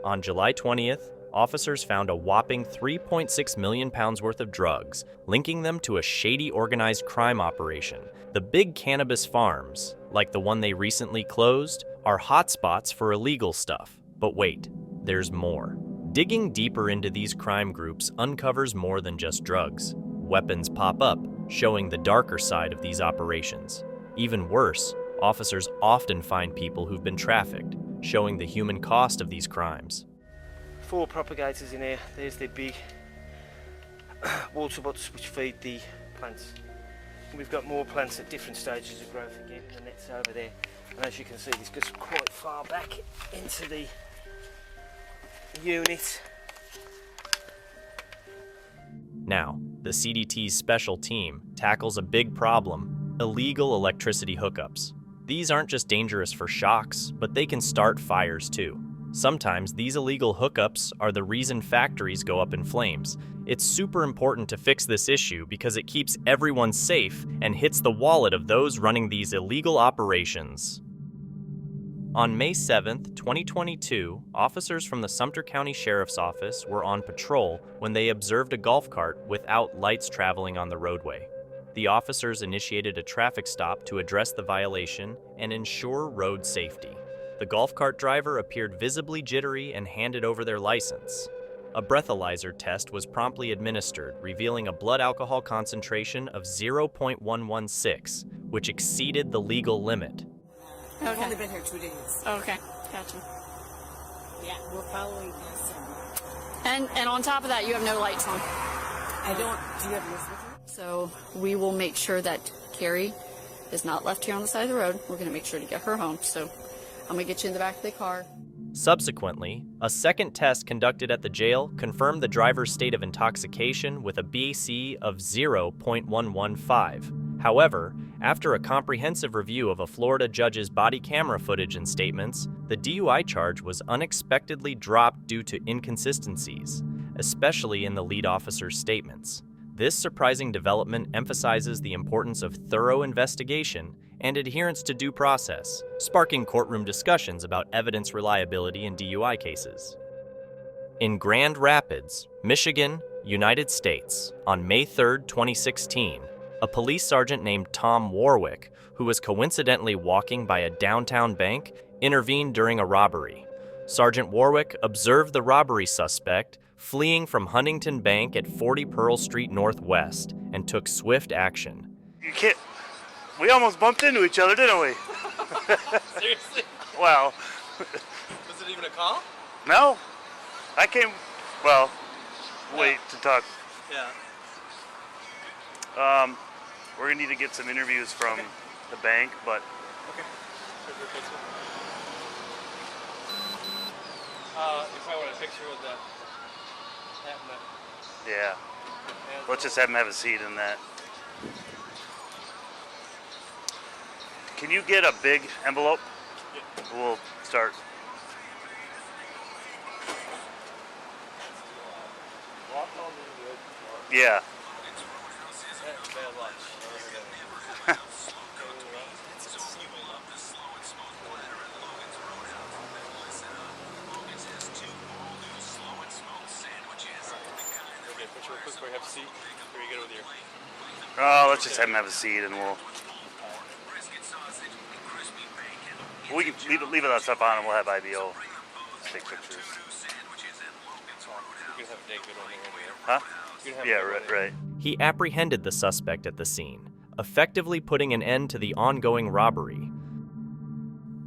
A: On July 20th, officers found a whopping 3.6 million pounds worth of drugs, linking them to a shady organized crime operation. The big cannabis farms, like the one they recently closed, are hotspots for illegal stuff. But wait, there's more. Digging deeper into these crime groups uncovers more than just drugs. Weapons pop up, showing the darker side of these operations. Even worse, officers often find people who've been trafficked, showing the human cost of these crimes.
V: 4 propagators in here. There's the big water bots which feed the plants. And we've got more plants at different stages of growth again. The net's over there. And as you can see, this goes quite far back into the unit.
A: Now, the CDT's special team tackles a big problem: illegal electricity hookups. These aren't just dangerous for shocks, but they can start fires too. Sometimes these illegal hookups are the reason factories go up in flames. It's super important to fix this issue because it keeps everyone safe and hits the wallet of those running these illegal operations. On May 7th, 2022, officers from the Sumter County Sheriff's Office were on patrol when they observed a golf cart without lights traveling on the roadway. The officers initiated a traffic stop to address the violation and ensure road safety. The golf cart driver appeared visibly jittery and handed over their license. A breathalyzer test was promptly administered, revealing a blood alcohol concentration of 0.116, which exceeded the legal limit.
E: I've only been here 2 days.
H: Okay, gotcha.
E: Yeah, we're following this.
H: And on top of that, you have no lights on.
E: I don't. Do you have yours with you?
H: So we will make sure that Carrie is not left here on the side of the road. We're going to make sure to get her home. So I'm going to get you in the back of the car.
A: Subsequently, a second test conducted at the jail confirmed the driver's state of intoxication with a BAC of 0.115. However, after a comprehensive review of a Florida judge's body camera footage and statements, the DUI charge was unexpectedly dropped due to inconsistencies, especially in the lead officer's statements. This surprising development emphasizes the importance of thorough investigation and adherence to due process, sparking courtroom discussions about evidence reliability in DUI cases. In Grand Rapids, Michigan, United States, on May 3, 2016, a police sergeant named Tom Warwick, who was coincidentally walking by a downtown bank, intervened during a robbery. Sergeant Warwick observed the robbery suspect fleeing from Huntington Bank at 40 Pearl Street Northwest and took swift action.
B: You can't. We almost bumped into each other, didn't we?
F: Seriously?
B: Well.
F: Was it even a call?
B: No. I came. Well, wait to talk.
F: Yeah.
B: We're gonna need to get some interviews from the bank, but.
F: Okay. You probably want a picture with the hat and the...
B: Yeah. Let's just have him have a seat in that. Can you get a big envelope? Yeah. We'll start. Yeah. Let's just have him have a seat and we can leave that stuff on and we'll have IBO take pictures.
F: You can have a dang good one there.
B: Huh?
F: Yeah,
B: right.
A: He apprehended the suspect at the scene, effectively putting an end to the ongoing robbery.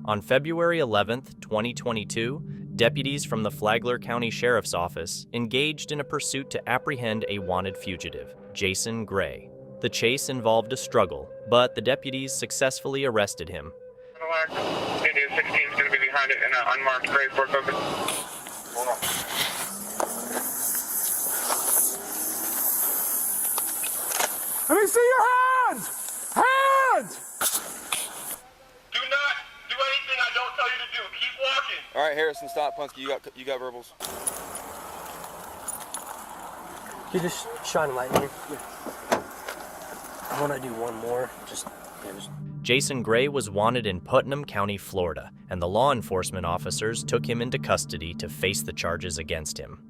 A: On February 11, 2022, deputies from the Flagler County Sheriff's Office engaged in a pursuit to apprehend a wanted fugitive, Jason Gray. The chase involved a struggle, but the deputies successfully arrested him.
I: 16 is going to be behind it in an unmarked gray Ford Focus. Hold on.
C: Let me see your hands! Hands!
I: Do not do anything I don't tell you to do. Keep walking.
M: All right, Harrison, stop. Punksky, you got verbals.
U: You just shine a light in here. I want to do one more.
A: Jason Gray was wanted in Putnam County, Florida, and the law enforcement officers took him into custody to face the charges against him.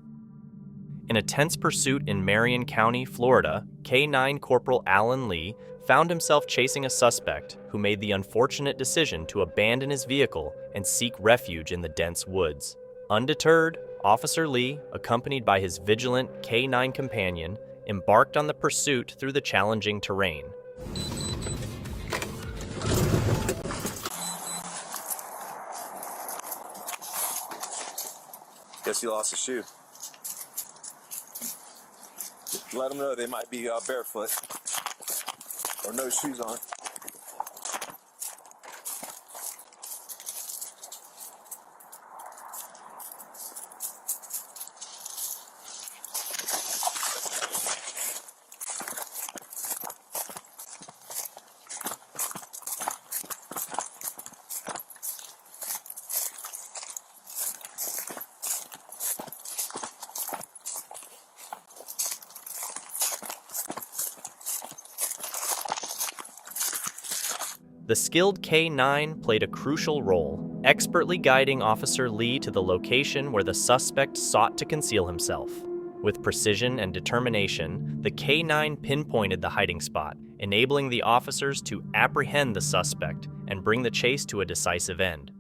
A: In a tense pursuit in Marion County, Florida, K-9 Corporal Alan Lee found himself chasing a suspect who made the unfortunate decision to abandon his vehicle and seek refuge in the dense woods. Undeterred, Officer Lee, accompanied by his vigilant K-9 companion, embarked on the pursuit through the challenging terrain.
M: Guess he lost a shoe. Let them know they might be barefoot or no shoes on.
A: The skilled K-9 played a crucial role, expertly guiding Officer Lee to the location where the suspect sought to conceal himself. With precision and determination, the K-9 pinpointed the hiding spot, enabling the officers to apprehend the suspect and bring the chase to a decisive end.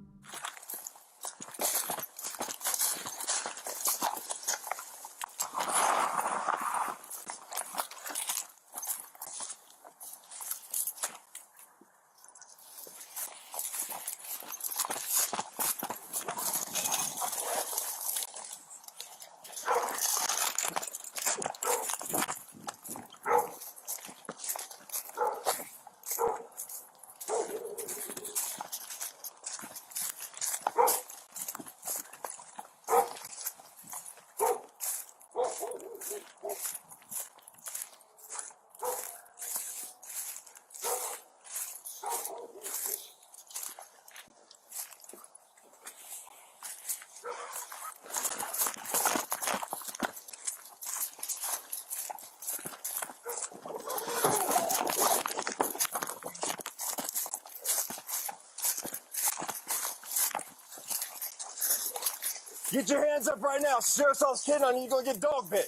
P: Get your hands up right now. Sheriff's office hitting on you. You're going to get dog bit.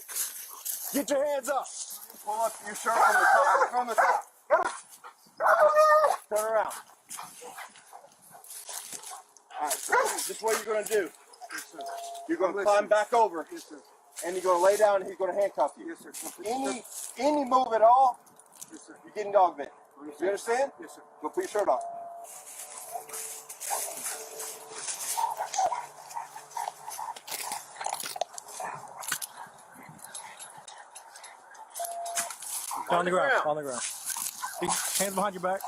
P: Get your hands up. Pull up your shirt from the top. Turn around. All right, this is what you're going to do. Yes, sir. You're going to climb back over. Yes, sir. And you're going to lay down and he's going to handcuff you. Yes, sir. Any move at all, yes, sir, you're getting dog bit. You understand? Yes, sir. Go put your shirt on.
C: On the ground. On the ground. Hands behind your back.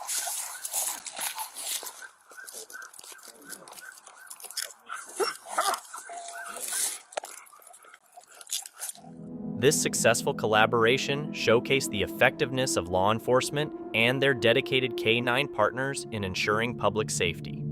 A: This successful collaboration showcased the effectiveness of law enforcement and their dedicated K-9 partners in ensuring public safety.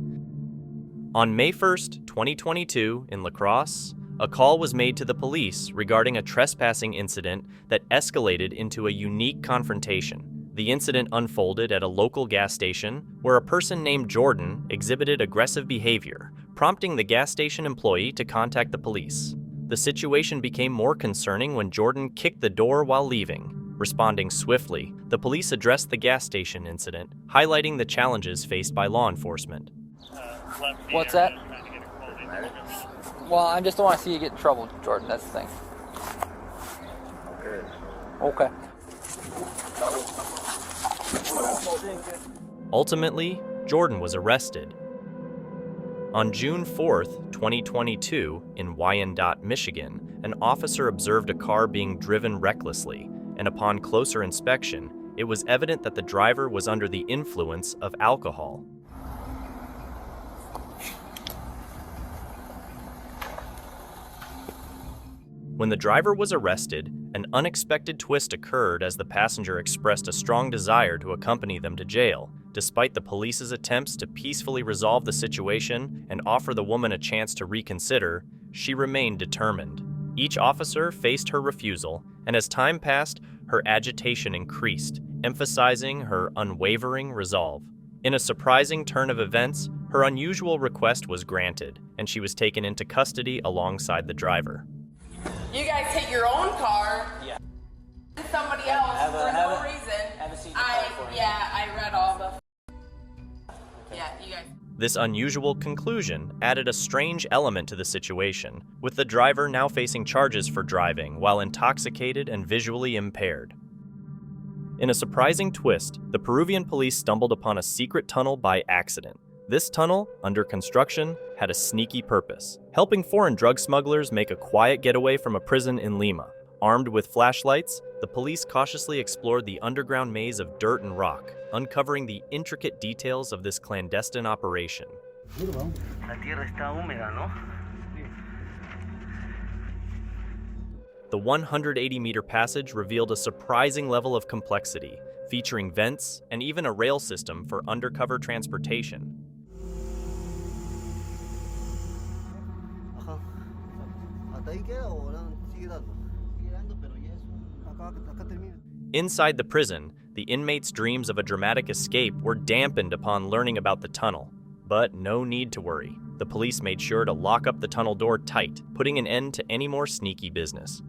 A: On May 1st, 2022, in La Crosse, a call was made to the police regarding a trespassing incident that escalated into a unique confrontation. The incident unfolded at a local gas station where a person named Jordan exhibited aggressive behavior, prompting the gas station employee to contact the police. The situation became more concerning when Jordan kicked the door while leaving. Responding swiftly, the police addressed the gas station incident, highlighting the challenges faced by law enforcement.
J: What's that? Well, I just don't want to see you get in trouble, Jordan. That's the thing. Okay.
A: Ultimately, Jordan was arrested. On June 4th, 2022, in Wyandotte, Michigan, an officer observed a car being driven recklessly, and upon closer inspection, it was evident that the driver was under the influence of alcohol. When the driver was arrested, an unexpected twist occurred as the passenger expressed a strong desire to accompany them to jail. Despite the police's attempts to peacefully resolve the situation and offer the woman a chance to reconsider, she remained determined. Each officer faced her refusal, and as time passed, her agitation increased, emphasizing her unwavering resolve. In a surprising turn of events, her unusual request was granted, and she was taken into custody alongside the driver.
K: You guys hit your own car.
J: Yeah.
K: Somebody else for no reason. I read all the. Yeah, you guys.
A: This unusual conclusion added a strange element to the situation, with the driver now facing charges for driving while intoxicated and visually impaired. In a surprising twist, the Peruvian police stumbled upon a secret tunnel by accident. This tunnel, under construction, had a sneaky purpose, helping foreign drug smugglers make a quiet getaway from a prison in Lima. Armed with flashlights, the police cautiously explored the underground maze of dirt and rock, uncovering the intricate details of this clandestine operation.
V: La tierra está húmeda, ¿no?
A: The 180-meter passage revealed a surprising level of complexity, featuring vents and even a rail system for undercover transportation. Inside the prison, the inmates' dreams of a dramatic escape were dampened upon learning about the tunnel. But no need to worry. The police made sure to lock up the tunnel door tight, putting an end to any more sneaky business.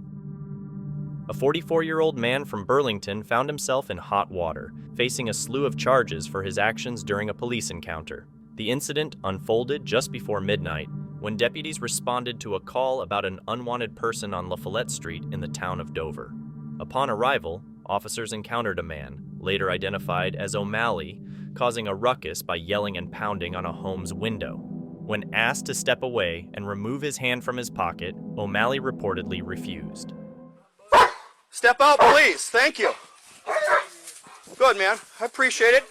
A: A 44-year-old man from Burlington found himself in hot water, facing a slew of charges for his actions during a police encounter. The incident unfolded just before midnight, when deputies responded to a call about an unwanted person on La Follette Street in the town of Dover. Upon arrival, officers encountered a man, later identified as O'Malley, causing a ruckus by yelling and pounding on a home's window. When asked to step away and remove his hand from his pocket, O'Malley reportedly refused.
P: Step out, please. Thank you. Good, man. I appreciate it.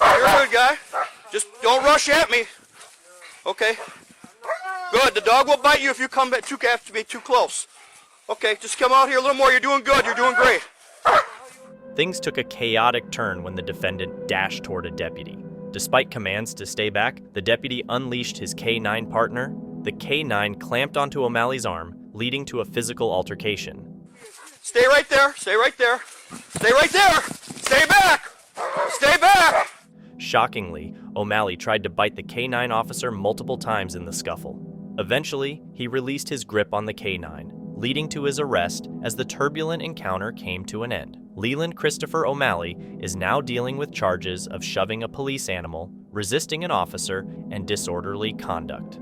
P: You're a good guy. Just don't rush at me. Okay. Good. The dog will bite you if you come back to be too close. Okay, just come out here a little more. You're doing good. You're doing great.
A: Things took a chaotic turn when the defendant dashed toward a deputy. Despite commands to stay back, the deputy unleashed his K-9 partner. The K-9 clamped onto O'Malley's arm, leading to a physical altercation.
P: Stay right there. Stay right there. Stay right there. Stay back. Stay back.
A: Shockingly, O'Malley tried to bite the K-9 officer multiple times in the scuffle. Eventually, he released his grip on the K9, leading to his arrest as the turbulent encounter came to an end. Leland Christopher O'Malley is now dealing with charges of shoving a police animal, resisting an officer, and disorderly conduct.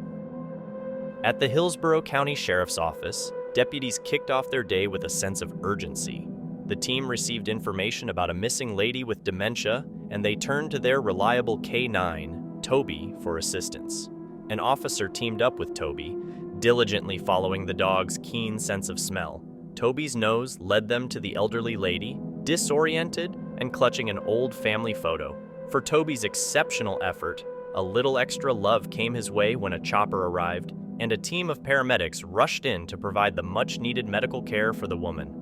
A: At the Hillsborough County Sheriff's Office, deputies kicked off their day with a sense of urgency. The team received information about a missing lady with dementia, and they turned to their reliable K9, Toby, for assistance. An officer teamed up with Toby, diligently following the dog's keen sense of smell. Toby's nose led them to the elderly lady, disoriented and clutching an old family photo. For Toby's exceptional effort, a little extra love came his way when a chopper arrived, and a team of paramedics rushed in to provide the much-needed medical care for the woman.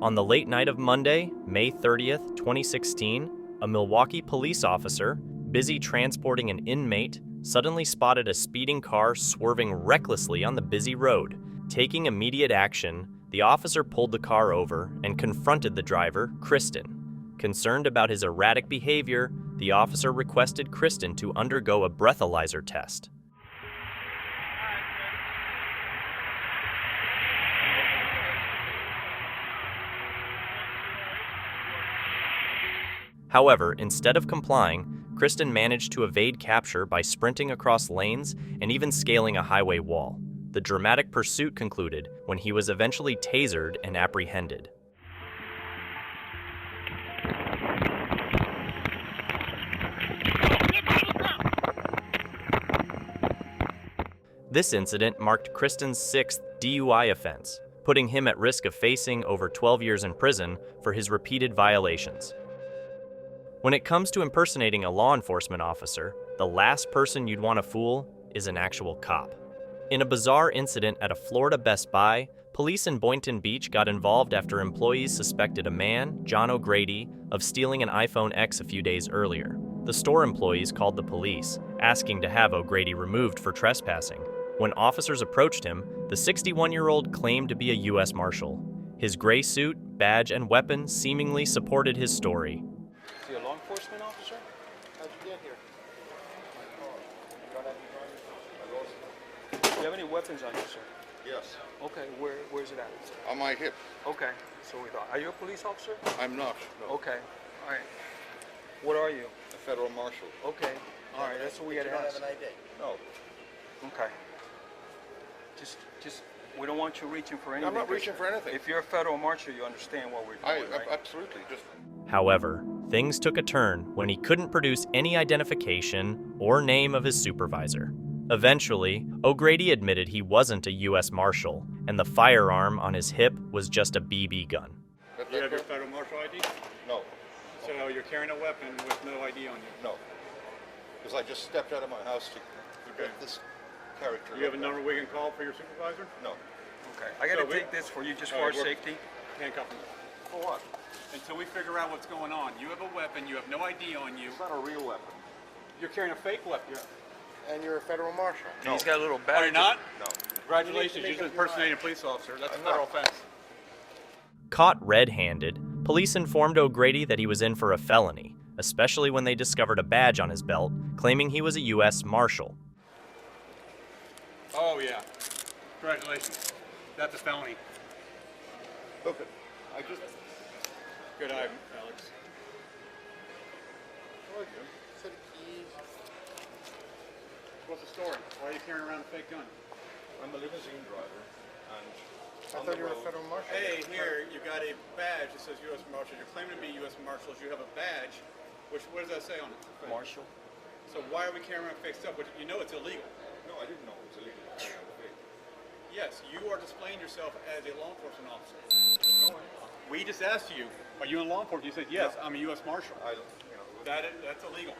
A: On the late night of Monday, May 30th, 2016, a Milwaukee police officer, busy transporting an inmate, suddenly spotted a speeding car swerving recklessly on the busy road. Taking immediate action, the officer pulled the car over and confronted the driver, Kristen. Concerned about his erratic behavior, the officer requested Kristen to undergo a breathalyzer test. However, instead of complying, Kristen managed to evade capture by sprinting across lanes and even scaling a highway wall. The dramatic pursuit concluded when he was eventually tasered and apprehended. This incident marked Kristen's 6th DUI offense, putting him at risk of facing over 12 years in prison for his repeated violations. When it comes to impersonating a law enforcement officer, the last person you'd want to fool is an actual cop. In a bizarre incident at a Florida Best Buy, police in Boynton Beach got involved after employees suspected a man, John O'Grady, of stealing an iPhone X a few days earlier. The store employees called the police, asking to have O'Grady removed for trespassing. When officers approached him, the 61-year-old claimed to be a U.S. Marshal. His gray suit, badge, and weapon seemingly supported his story.
C: Is he a law enforcement officer? How'd you get here? Do you have any weapons on you, sir?
T: Yes.
C: Okay, where's it at?
T: On my hip.
C: Okay, so we thought. Are you a police officer?
T: I'm not. No.
C: Okay, all right. What are you?
T: A federal marshal.
C: Okay, all right, that's what we had to ask.
T: You don't have an ID? No.
C: Okay. Just, we don't want you reaching for anything.
T: I'm not reaching for anything.
C: If you're a federal marshal, you understand what we're doing, right?
T: Absolutely.
A: However, things took a turn when he couldn't produce any identification or name of his supervisor. Eventually, O'Grady admitted he wasn't a U.S. Marshal, and the firearm on his hip was just a BB gun.
G: You have your federal marshal ID?
T: No.
G: So you're carrying a weapon with no ID on you?
T: No. Because I just stepped out of my house to get this character.
G: You have a number we can call for your supervisor?
T: No.
C: Okay. I got to take this for you just for our safety.
G: Handcuff him.
T: For what?
G: Until we figure out what's going on. You have a weapon, you have no ID on you.
T: It's not a real weapon.
G: You're carrying a fake weapon.
T: Yeah. And you're a federal marshal.
C: No. He's got a little badge.
G: Are you not?
T: No.
G: Congratulations, you're impersonating a police officer. That's a federal offense.
A: Caught red-handed, police informed O'Grady that he was in for a felony, especially when they discovered a badge on his belt claiming he was a U.S. Marshal.
G: Oh, yeah. Congratulations. That's a felony.
T: Look, I just...
G: Good eye, Alex.
T: How are you? Set of keys.
G: What's the story? Why are you carrying around a fake gun?
T: I'm a limousine driver, and
G: I thought you were a federal marshal. Hey, here, you got a badge that says U.S. Marshal. You're claiming to be U.S. Marshals. You have a badge. What does that say on it?
C: Marshal.
G: So why are we carrying around fake stuff? But you know it's illegal.
T: No, I didn't know it was illegal to carry around fake.
G: Yes, you are displaying yourself as a law enforcement officer.
T: No, I'm not.
G: We just asked you, are you in law enforcement? You said, yes, I'm a U.S. Marshal. That's illegal.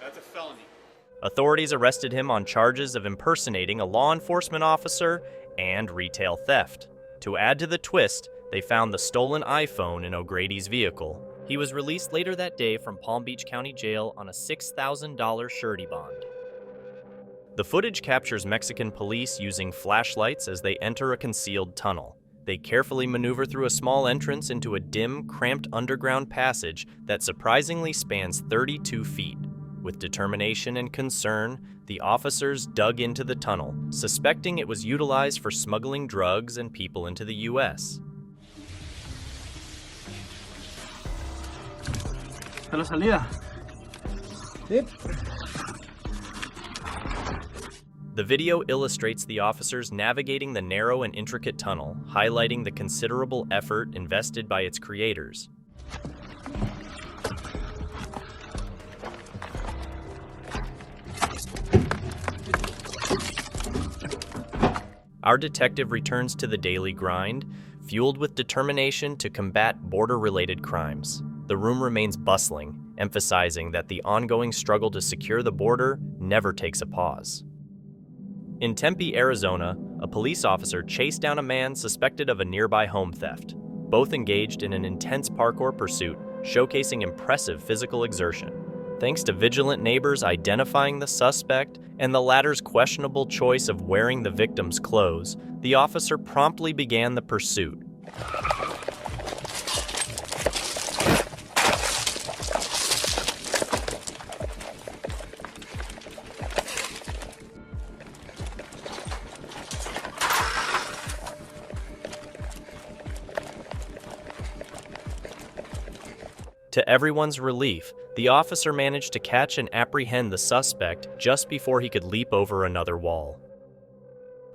G: That's a felony.
A: Authorities arrested him on charges of impersonating a law enforcement officer and retail theft. To add to the twist, they found the stolen iPhone in O'Grady's vehicle. He was released later that day from Palm Beach County Jail on a $6,000 surety bond. The footage captures Mexican police using flashlights as they enter a concealed tunnel. They carefully maneuver through a small entrance into a dim, cramped underground passage that surprisingly spans 32 feet. With determination and concern, the officers dug into the tunnel, suspecting it was utilized for smuggling drugs and people into the U.S.
C: ¿Está la salida? Sí.
A: The video illustrates the officers navigating the narrow and intricate tunnel, highlighting the considerable effort invested by its creators. Our detective returns to the daily grind, fueled with determination to combat border-related crimes. The room remains bustling, emphasizing that the ongoing struggle to secure the border never takes a pause. In Tempe, Arizona, a police officer chased down a man suspected of a nearby home theft. Both engaged in an intense parkour pursuit, showcasing impressive physical exertion. Thanks to vigilant neighbors identifying the suspect and the latter's questionable choice of wearing the victim's clothes, the officer promptly began the pursuit. To everyone's relief, the officer managed to catch and apprehend the suspect just before he could leap over another wall.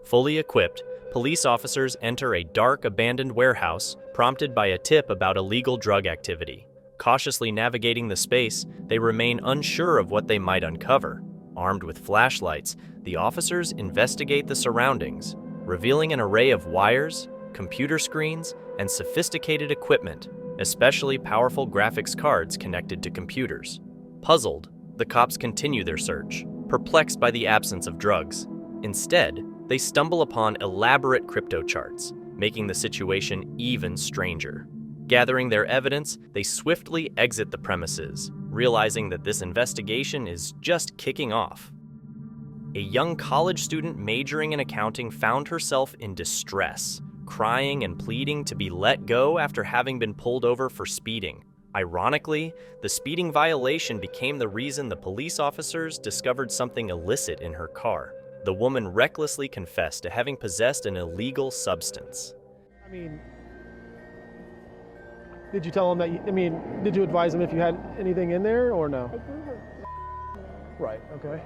A: Fully equipped, police officers enter a dark, abandoned warehouse, prompted by a tip about illegal drug activity. Cautiously navigating the space, they remain unsure of what they might uncover. Armed with flashlights, the officers investigate the surroundings, revealing an array of wires, computer screens, and sophisticated equipment, especially powerful graphics cards connected to computers. Puzzled, the cops continue their search, perplexed by the absence of drugs. Instead, they stumble upon elaborate crypto charts, making the situation even stranger. Gathering their evidence, they swiftly exit the premises, realizing that this investigation is just kicking off. A young college student majoring in accounting found herself in distress, crying and pleading to be let go after having been pulled over for speeding. Ironically, the speeding violation became the reason the police officers discovered something illicit in her car. The woman recklessly confessed to having possessed an illegal substance.
L: I mean, did you tell him that, did you advise him if you had anything in there or no? Right, okay.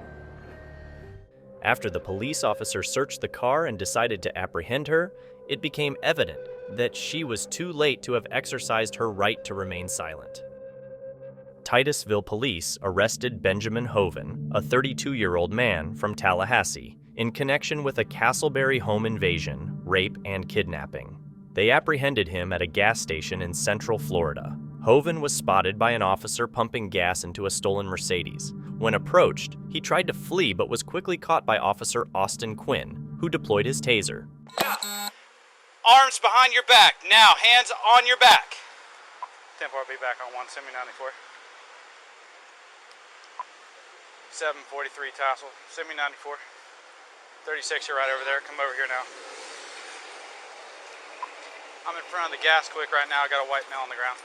A: After the police officer searched the car and decided to apprehend her, it became evident that she was too late to have exercised her right to remain silent. Titusville police arrested Benjamin Hoven, a 32-year-old man from Tallahassee, in connection with a Castleberry home invasion, rape, and kidnapping. They apprehended him at a gas station in Central Florida. Hoven was spotted by an officer pumping gas into a stolen Mercedes. When approached, he tried to flee but was quickly caught by Officer Austin Quinn, who deployed his taser.
N: Arms behind your back. Now, hands on your back. 10-4, I'll be back on 1, send me 94. 743 Tassel, send me 94. 36, you're right over there. Come over here now. I'm in front of the gas quick right now. I got a white male on the ground.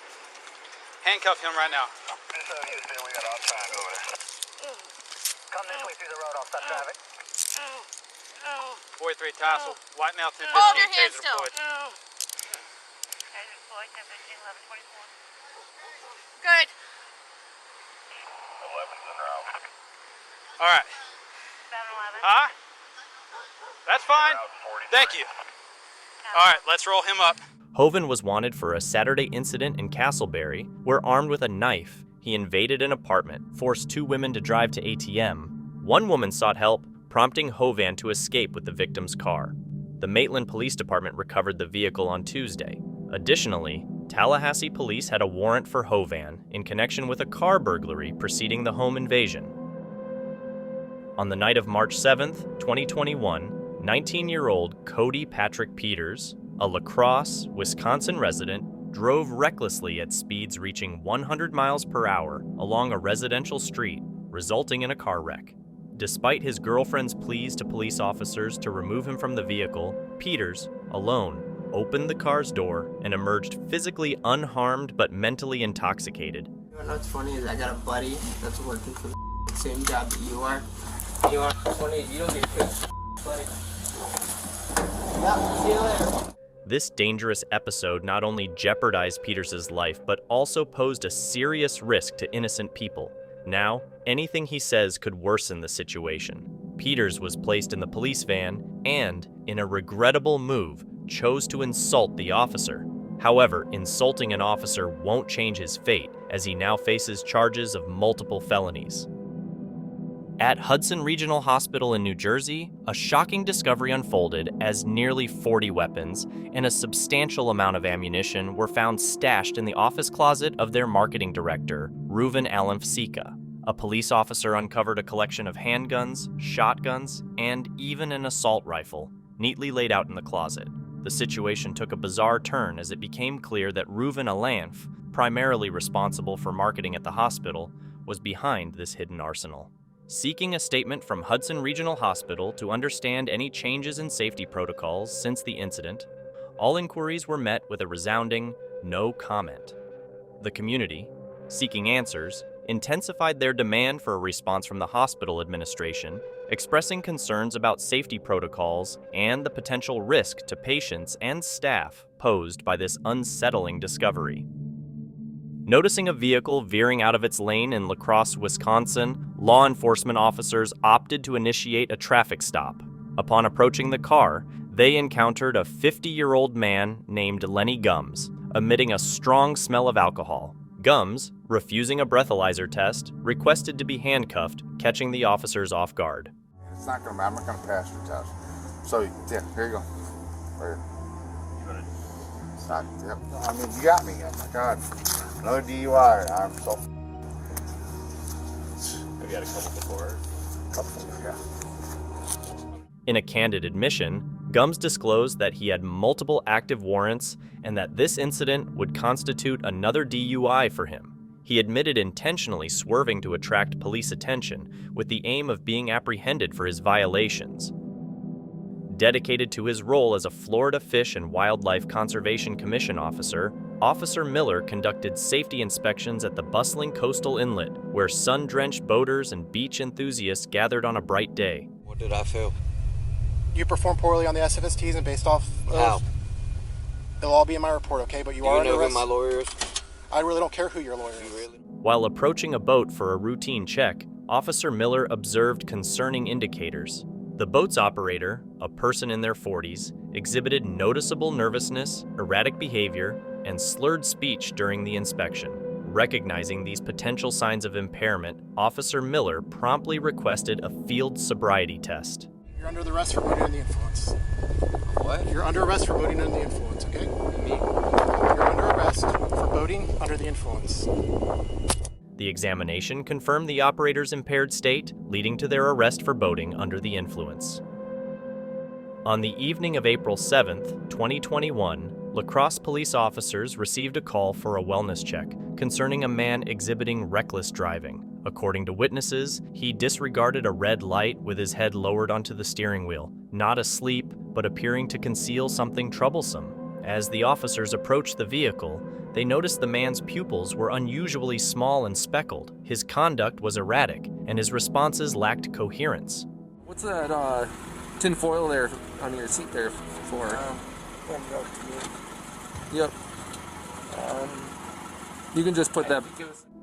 N: Handcuff him right now.
W: We got all time over there. Come this way through the road, I'll stop traffic.
N: 43 Tassel, white male 1015,
D: Hold your hand
N: taser
D: still.
N: deployed.
D: Good.
N: All right. Huh? That's fine. Thank you. All right, let's roll him up.
A: Hoven was wanted for a Saturday incident in Castleberry, where armed with a knife, he invaded an apartment, forced 2 women to drive to ATM. One woman sought help, prompting Hovan to escape with the victim's car. The Maitland Police Department recovered the vehicle on Tuesday. Additionally, Tallahassee police had a warrant for Hovan in connection with a car burglary preceding the home invasion. On the night of March 7th, 2021, 19-year-old Cody Patrick Peters, a La Crosse, Wisconsin resident, drove recklessly at speeds reaching 100 miles per hour along a residential street, resulting in a car wreck. Despite his girlfriend's pleas to police officers to remove him from the vehicle, Peters, alone, opened the car's door and emerged physically unharmed but mentally intoxicated.
X: You know what's funny is I got a buddy that's working for the
E: same job that you are. You are. Funny, you don't get paid, buddy. Yeah, see you later.
A: This dangerous episode not only jeopardized Peters' life, but also posed a serious risk to innocent people. Now, anything he says could worsen the situation. Peters was placed in the police van and, in a regrettable move, chose to insult the officer. However, insulting an officer won't change his fate, as he now faces charges of multiple felonies. At Hudson Regional Hospital in New Jersey, a shocking discovery unfolded as nearly 40 weapons and a substantial amount of ammunition were found stashed in the office closet of their marketing director, Reuven Alan-Fsika. A police officer uncovered a collection of handguns, shotguns, and even an assault rifle, neatly laid out in the closet. The situation took a bizarre turn as it became clear that Reuven Alanf, primarily responsible for marketing at the hospital, was behind this hidden arsenal. Seeking a statement from Hudson Regional Hospital to understand any changes in safety protocols since the incident, all inquiries were met with a resounding no comment. The community, seeking answers, intensified their demand for a response from the hospital administration, expressing concerns about safety protocols and the potential risk to patients and staff posed by this unsettling discovery. Noticing a vehicle veering out of its lane in La Crosse, Wisconsin, law enforcement officers opted to initiate a traffic stop. Upon approaching the car, they encountered a 50-year-old man named Lenny Gums, emitting a strong smell of alcohol. Gums, refusing a breathalyzer test, requested to be handcuffed, catching the officers off guard.
T: It's not going to matter. I'm not going to pass your test. So, yeah, here you go. Right here. It's not, yeah, I mean, you got me. Oh, my God. Another DUI. I'm so...
A: Have you had a couple before?
T: Yeah.
A: In a candid admission, Gums disclosed that he had multiple active warrants and that this incident would constitute another DUI for him. He admitted intentionally swerving to attract police attention with the aim of being apprehended for his violations. Dedicated to his role as a Florida Fish and Wildlife Conservation Commission officer, Officer Miller conducted safety inspections at the bustling coastal inlet, where sun-drenched boaters and beach enthusiasts gathered on a bright day.
O: What did I feel?
R: You performed poorly on the SFSTs and based off of...
O: How?
R: It'll all be in my report, okay? But you
O: Do
R: are
O: you
R: under
O: know who
R: arrest.
O: my lawyer is?
R: I really don't care who your lawyer is.
O: Really?
A: While approaching a boat for a routine check, Officer Miller observed concerning indicators. The boat's operator, a person in their 40s, exhibited noticeable nervousness, erratic behavior, and slurred speech during the inspection. Recognizing these potential signs of impairment, Officer Miller promptly requested a field sobriety test.
R: You're under the arrest for boating under the influence.
O: What?
R: You're under arrest for boating under the influence, okay? You're under arrest for boating under the influence.
A: The examination confirmed the operator's impaired state, leading to their arrest for boating under the influence. On the evening of April 7th, 2021, La Crosse police officers received a call for a wellness check concerning a man exhibiting reckless driving. According to witnesses, he disregarded a red light with his head lowered onto the steering wheel, not asleep, but appearing to conceal something troublesome. As the officers approached the vehicle, they noticed the man's pupils were unusually small and speckled. His conduct was erratic, and his responses lacked coherence.
J: What's that tin foil there on your seat there for? Yep. You can just put that.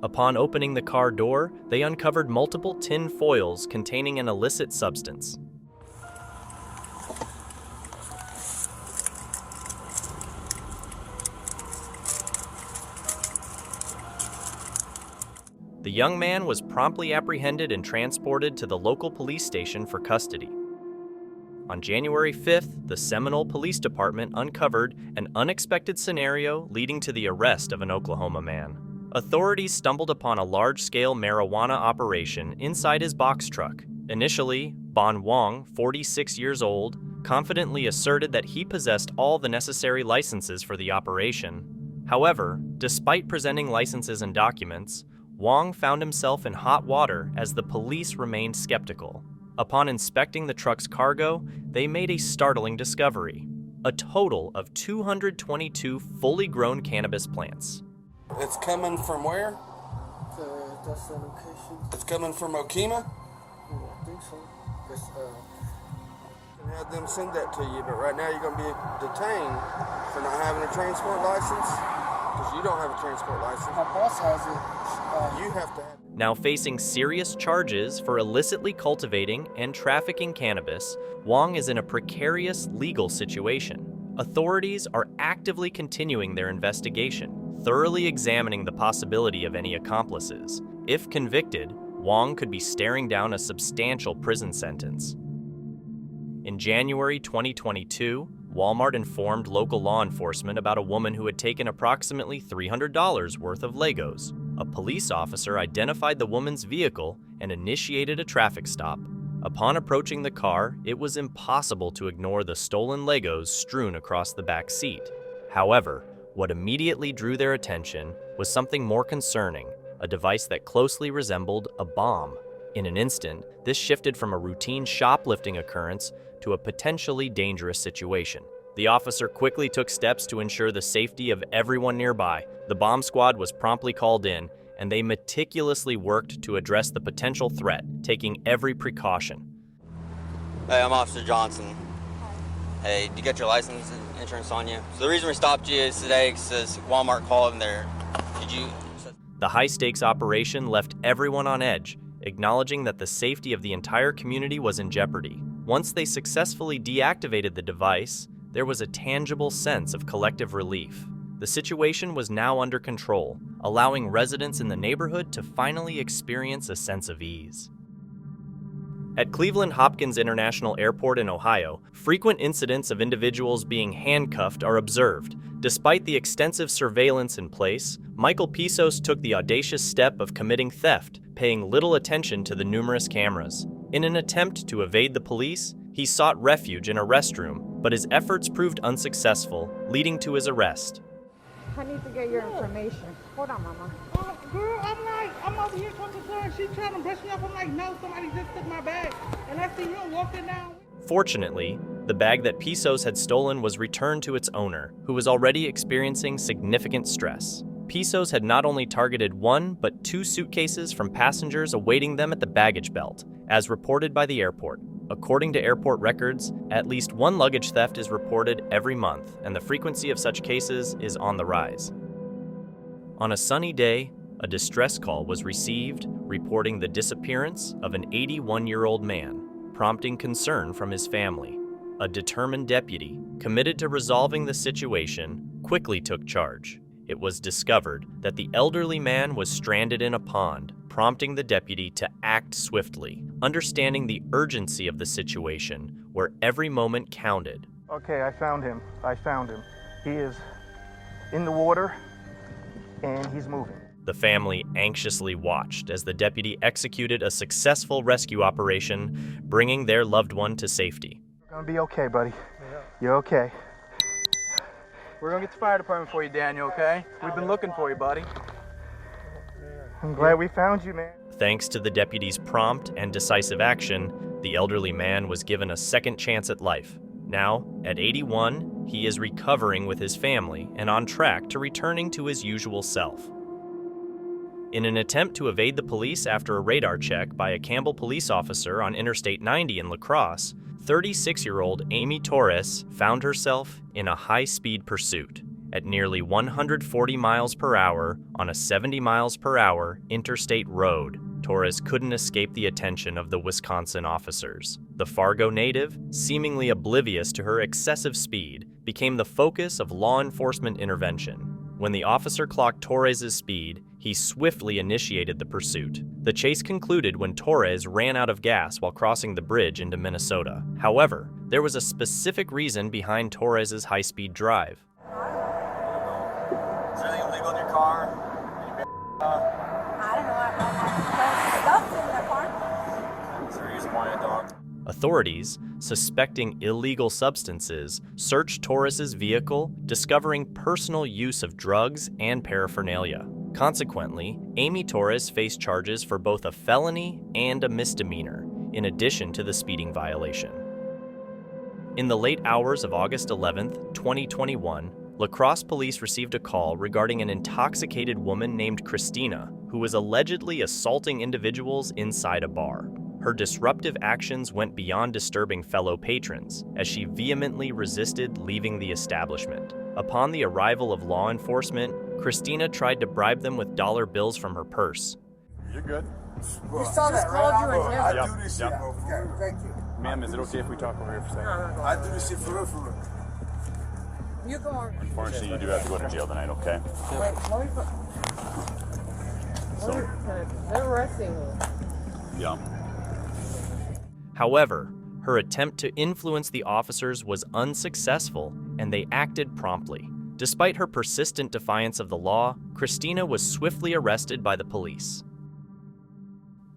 A: Upon opening the car door, they uncovered multiple tin foils containing an illicit substance. The young man was promptly apprehended and transported to the local police station for custody. On January 5th, the Seminole Police Department uncovered an unexpected scenario leading to the arrest of an Oklahoma man. Authorities stumbled upon a large-scale marijuana operation inside his box truck. Initially, Bon Wong, 46 years old, confidently asserted that he possessed all the necessary licenses for the operation. However, despite presenting licenses and documents, Wong found himself in hot water as the police remained skeptical. Upon inspecting the truck's cargo, they made a startling discovery: a total of 222 fully grown cannabis plants.
O: It's coming from where?
R: The
U: That's the location.
M: It's coming from Okima?
U: I think so.
M: And have them send that to you, but right now you're going to be detained for not having a transport license because you don't have a transport license.
U: My boss has it.
M: You have to have.
A: Now facing serious charges for illicitly cultivating and trafficking cannabis, Wong is in a precarious legal situation. Authorities are actively continuing their investigation, thoroughly examining the possibility of any accomplices. If convicted, Wong could be staring down a substantial prison sentence. In January 2022, Walmart informed local law enforcement about a woman who had taken approximately $300 worth of Legos. A police officer identified the woman's vehicle and initiated a traffic stop. Upon approaching the car, it was impossible to ignore the stolen Legos strewn across the back seat. However, what immediately drew their attention was something more concerning, a device that closely resembled a bomb. In an instant, this shifted from a routine shoplifting occurrence to a potentially dangerous situation. The officer quickly took steps to ensure the safety of everyone nearby. The bomb squad was promptly called in, and they meticulously worked to address the potential threat, taking every precaution.
E: Hey, I'm Officer Johnson. Hey, did you get your license and insurance on you? So the reason we stopped you is today because Walmart called and
A: The high-stakes operation left everyone on edge, acknowledging that the safety of the entire community was in jeopardy. Once they successfully deactivated the device, there was a tangible sense of collective relief. The situation was now under control, allowing residents in the neighborhood to finally experience a sense of ease. At Cleveland Hopkins International Airport in Ohio, frequent incidents of individuals being handcuffed are observed. Despite the extensive surveillance in place, Michael Pisos took the audacious step of committing theft, paying little attention to the numerous cameras. In an attempt to evade the police, he sought refuge in a restroom, but his efforts proved unsuccessful, leading to his arrest.
H: I need to get your information. Hold on, Mama.
Q: Girl, I'm over here talking to her and she's trying to brush me off. I'm like, no, somebody just took my bag. And I see you walking down.
A: Fortunately, the bag that Pisos had stolen was returned to its owner, who was already experiencing significant stress. Pisos had not only targeted one, but 2 suitcases from passengers awaiting them at the baggage belt, as reported by the airport. According to airport records, at least 1 luggage theft is reported every month, and the frequency of such cases is on the rise. On a sunny day, a distress call was received reporting the disappearance of an 81-year-old man, prompting concern from his family. A determined deputy, committed to resolving the situation, quickly took charge. It was discovered that the elderly man was stranded in a pond, prompting the deputy to act swiftly, understanding the urgency of the situation, where every moment counted.
S: Okay, I found him. He is in the water, and he's moving.
A: The family anxiously watched as the deputy executed a successful rescue operation, bringing their loved one to safety.
S: You're gonna be okay, buddy. You're okay.
X: We're gonna get the fire department for you, Daniel, okay? We've been looking for you, buddy.
S: I'm glad we found you, man.
A: Thanks to the deputy's prompt and decisive action, the elderly man was given a second chance at life. Now, at 81, he is recovering with his family and on track to returning to his usual self. In an attempt to evade the police after a radar check by a Campbell police officer on Interstate 90 in La Crosse, 36-year-old Amy Torres found herself in a high-speed pursuit. At nearly 140 miles per hour on a 70 miles per hour interstate road, Torres couldn't escape the attention of the Wisconsin officers. The Fargo native, seemingly oblivious to her excessive speed, became the focus of law enforcement intervention. When the officer clocked Torres' speed, he swiftly initiated the pursuit. The chase concluded when Torres ran out of gas while crossing the bridge into Minnesota. However, there was a specific reason behind Torres' high-speed drive.
X: Is there anything illegal in your car?
H: I don't know. I stuff in the car.
X: Is there a reason why a dog?
A: Authorities, suspecting illegal substances, searched Torres' vehicle, discovering personal use of drugs and paraphernalia. Consequently, Amy Torres faced charges for both a felony and a misdemeanor, in addition to the speeding violation. In the late hours of August 11, 2021, La Crosse police received a call regarding an intoxicated woman named Christina, who was allegedly assaulting individuals inside a bar. Her disruptive actions went beyond disturbing fellow patrons, as she vehemently resisted leaving the establishment. Upon the arrival of law enforcement, Christina tried to bribe them with dollar bills from her purse.
C: You're good.
H: You saw that, right?
C: I
H: Yeah.
C: do this shit.
H: Okay, thank you.
C: Ma'am, is it okay if we talk over here for a second?
H: No. I do this shit for real. You go on.
C: Unfortunately, you do have to go to jail tonight, okay?
H: Wait, let me put... They're arresting me.
C: Yeah.
A: However, her attempt to influence the officers was unsuccessful, and they acted promptly. Despite her persistent defiance of the law, Christina was swiftly arrested by the police.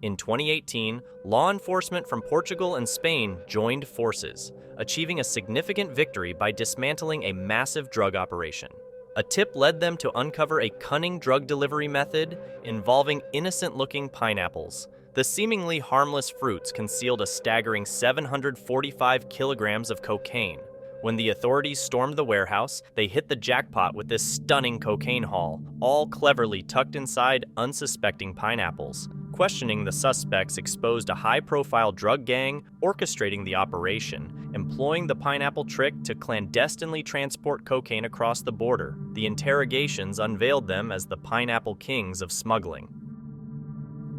A: In 2018, law enforcement from Portugal and Spain joined forces, achieving a significant victory by dismantling a massive drug operation. A tip led them to uncover a cunning drug delivery method involving innocent-looking pineapples. The seemingly harmless fruits concealed a staggering 745 kilograms of cocaine. When the authorities stormed the warehouse, they hit the jackpot with this stunning cocaine haul, all cleverly tucked inside unsuspecting pineapples. Questioning the suspects exposed a high-profile drug gang orchestrating the operation, employing the pineapple trick to clandestinely transport cocaine across the border. The interrogations unveiled them as the Pineapple Kings of smuggling.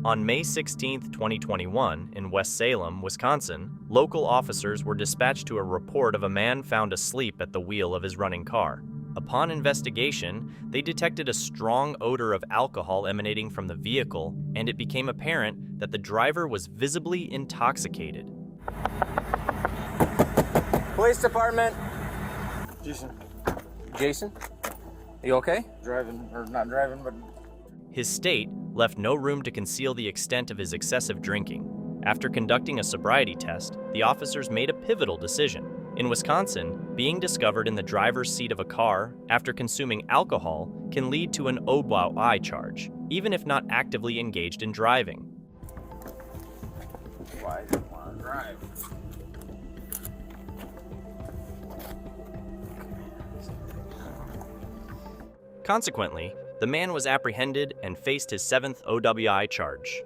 A: On May 16, 2021, in West Salem, Wisconsin, local officers were dispatched to a report of a man found asleep at the wheel of his running car. Upon investigation, they detected a strong odor of alcohol emanating from the vehicle, and it became apparent that the driver was visibly intoxicated.
J: Police department.
T: Jason.
J: Jason? You okay?
T: Driving, or not driving, but...
A: His state left no room to conceal the extent of his excessive drinking. After conducting a sobriety test, the officers made a pivotal decision. In Wisconsin, being discovered in the driver's seat of a car after consuming alcohol can lead to an OWI charge, even if not actively engaged in driving.
T: Why do you want to drive?
A: Consequently, the man was apprehended and faced his 7th OWI charge.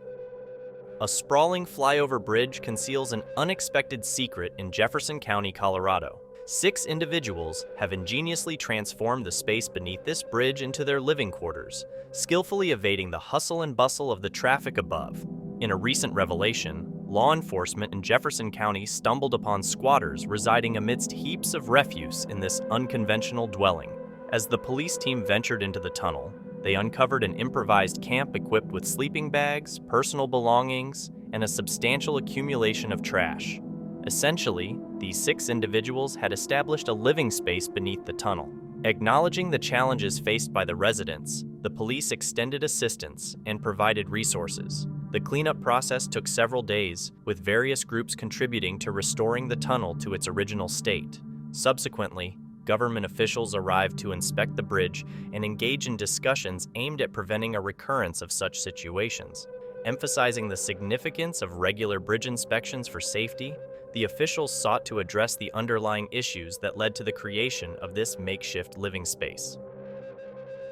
A: A sprawling flyover bridge conceals an unexpected secret in Jefferson County, Colorado. 6 individuals have ingeniously transformed the space beneath this bridge into their living quarters, skillfully evading the hustle and bustle of the traffic above. In a recent revelation, law enforcement in Jefferson County stumbled upon squatters residing amidst heaps of refuse in this unconventional dwelling. As the police team ventured into the tunnel, they uncovered an improvised camp equipped with sleeping bags, personal belongings, and a substantial accumulation of trash. Essentially, these 6 individuals had established a living space beneath the tunnel. Acknowledging the challenges faced by the residents, the police extended assistance and provided resources. The cleanup process took several days, with various groups contributing to restoring the tunnel to its original state. Subsequently, government officials arrived to inspect the bridge and engage in discussions aimed at preventing a recurrence of such situations. Emphasizing the significance of regular bridge inspections for safety, the officials sought to address the underlying issues that led to the creation of this makeshift living space.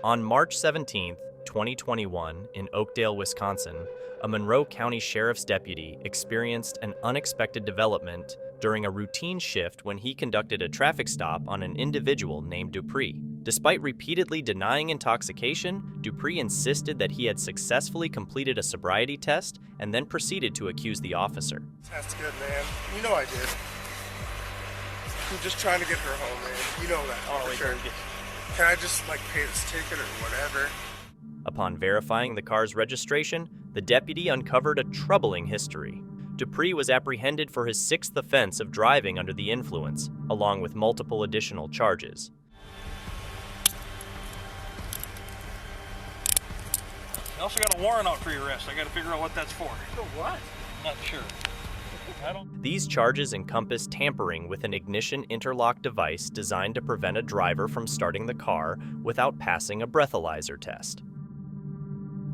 A: On March 17, 2021, in Oakdale, Wisconsin, a Monroe County Sheriff's deputy experienced an unexpected development during a routine shift when he conducted a traffic stop on an individual named Dupree. Despite repeatedly denying intoxication, Dupree insisted that he had successfully completed a sobriety test and then proceeded to accuse the officer.
B: That's good, man. You know I did. I'm just trying to get her home, man. You know that for sure. Can I just, pay this ticket or whatever?
A: Upon verifying the car's registration, the deputy uncovered a troubling history. Dupree was apprehended for his 6th offense of driving under the influence, along with multiple additional charges.
F: I also got a warrant out for your arrest. I got to figure out what that's for.
B: For what?
F: Not sure.
A: These charges encompass tampering with an ignition interlock device designed to prevent a driver from starting the car without passing a breathalyzer test.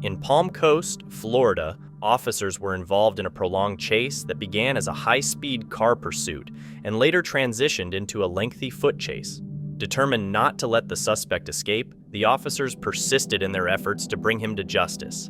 A: In Palm Coast, Florida, officers were involved in a prolonged chase that began as a high-speed car pursuit and later transitioned into a lengthy foot chase. Determined not to let the suspect escape, the officers persisted in their efforts to bring him to justice.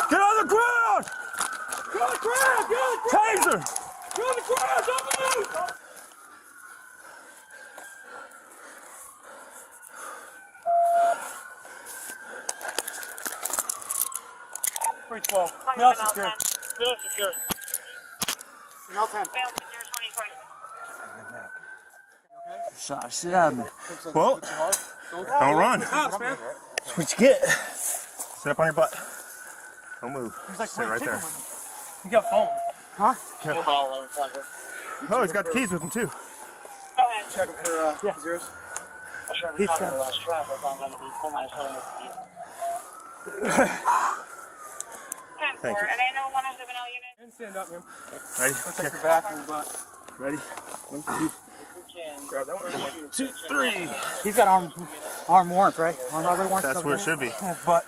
C: Get on the ground! Get on the ground! Get on the ground! Taser! Get on the ground! Don't move! Breach 12. Male secure. Male secure.
Q: Male 10.
C: Shot shit out of me. Well, don't run. That's what you get. Sit up on your butt. Don't move. Sit right there.
Q: You got phone. Huh?
C: Oh, he's got the keys with him too.
Q: Check him for zeros. He's trying.
C: Thank you.
Q: Stand up, man.
C: Ready?
Q: Let's take your back and your butt.
C: Ready? 1, 2. Grab that one. 1, 2, 3.
Q: He's got arm warrants, right? Arm other warrants.
C: That's where it should be.
Q: But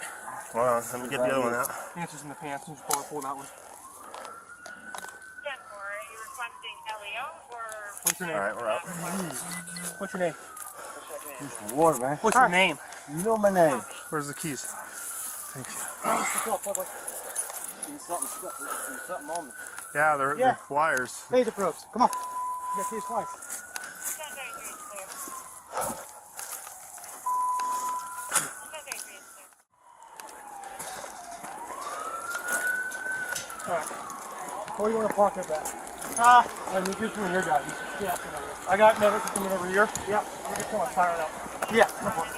C: Hold on, let me get the other one out.
Q: answers in the pants. Just pull that one. What's your name?
C: All right, we're out.
Q: What's your name?
T: Water, man.
Q: What's your name?
T: You know my name.
C: Where's the keys? Thank you.
Q: Something on me.
C: Yeah, they're wires.
Q: Laser probes. Come on. You got these twice. Alright. Where do you want to park it back? I need you two and your guys. Yeah. I got medics coming over here. Yeah. I'm just going to fire it up. Yeah. No problem.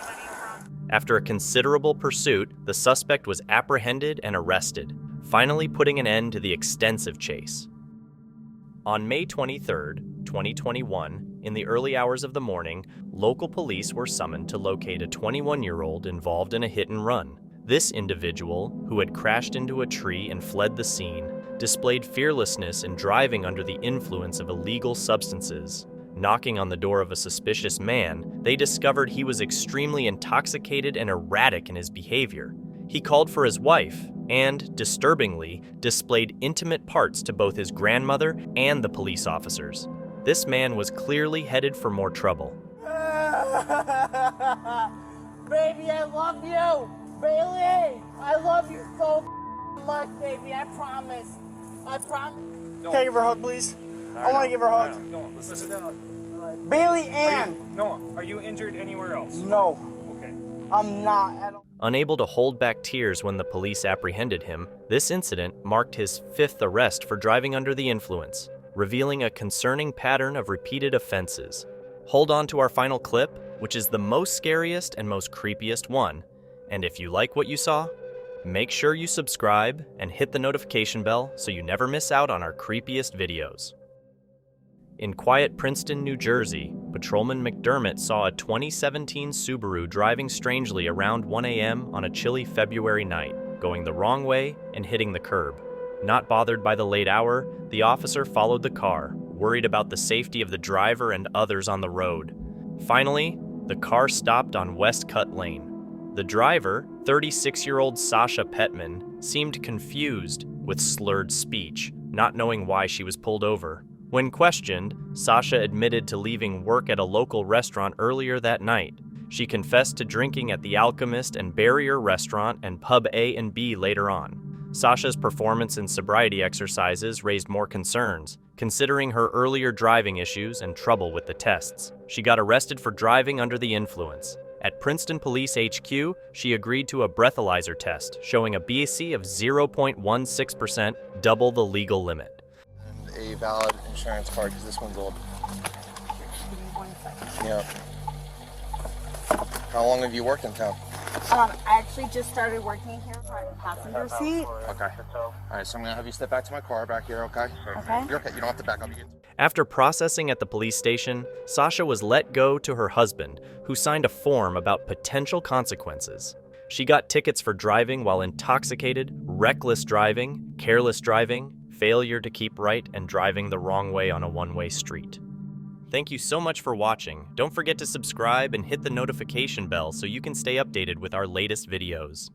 A: After a considerable pursuit, the suspect was apprehended and arrested, finally putting an end to the extensive chase. On May 23, 2021, in the early hours of the morning, local police were summoned to locate a 21-year-old involved in a hit and run. This individual, who had crashed into a tree and fled the scene, displayed fearlessness in driving under the influence of illegal substances. Knocking on the door of a suspicious man, they discovered he was extremely intoxicated and erratic in his behavior. He called for his wife and, disturbingly, displayed intimate parts to both his grandmother and the police officers. This man was clearly headed for more trouble.
I: Baby, I love you! Bailey! I love you so much, baby, I promise. I promise.
Q: Can I give her a hug, please? I want to give her a hug.
F: Noah, listen.
Q: Bailey Ann!
F: Noah, are you injured anywhere else?
Q: No.
F: Okay.
Q: I'm not at all.
A: Unable to hold back tears when the police apprehended him, this incident marked his 5th arrest for driving under the influence, revealing a concerning pattern of repeated offenses. Hold on to our final clip, which is the most scariest and most creepiest one. And if you like what you saw, make sure you subscribe and hit the notification bell so you never miss out on our creepiest videos. In quiet Princeton, New Jersey, Patrolman McDermott saw a 2017 Subaru driving strangely around 1 a.m. on a chilly February night, going the wrong way and hitting the curb. Not bothered by the late hour, the officer followed the car, worried about the safety of the driver and others on the road. Finally, the car stopped on Westcott Lane. The driver, 36-year-old Sasha Petman, seemed confused with slurred speech, not knowing why she was pulled over. When questioned, Sasha admitted to leaving work at a local restaurant earlier that night. She confessed to drinking at the Alchemist and Barrier Restaurant and Pub A and B later on. Sasha's performance and sobriety exercises raised more concerns, considering her earlier driving issues and trouble with the tests. She got arrested for driving under the influence. At Princeton Police HQ, she agreed to a breathalyzer test showing a BAC of 0.16%, double the legal limit.
B: And a valid insurance card, because this one's old. Yep. How long have you worked in town?
H: I actually just started working here on the passenger seat.
B: Okay. All right, so I'm gonna have you step back to my car back here, okay?
H: Okay.
B: You're okay. You don't have to back up. You get...
A: After processing at the police station, Sasha was let go to her husband, who signed a form about potential consequences. She got tickets for driving while intoxicated, reckless driving, careless driving, failure to keep right, and driving the wrong way on a one-way street. Thank you so much for watching. Don't forget to subscribe and hit the notification bell so you can stay updated with our latest videos.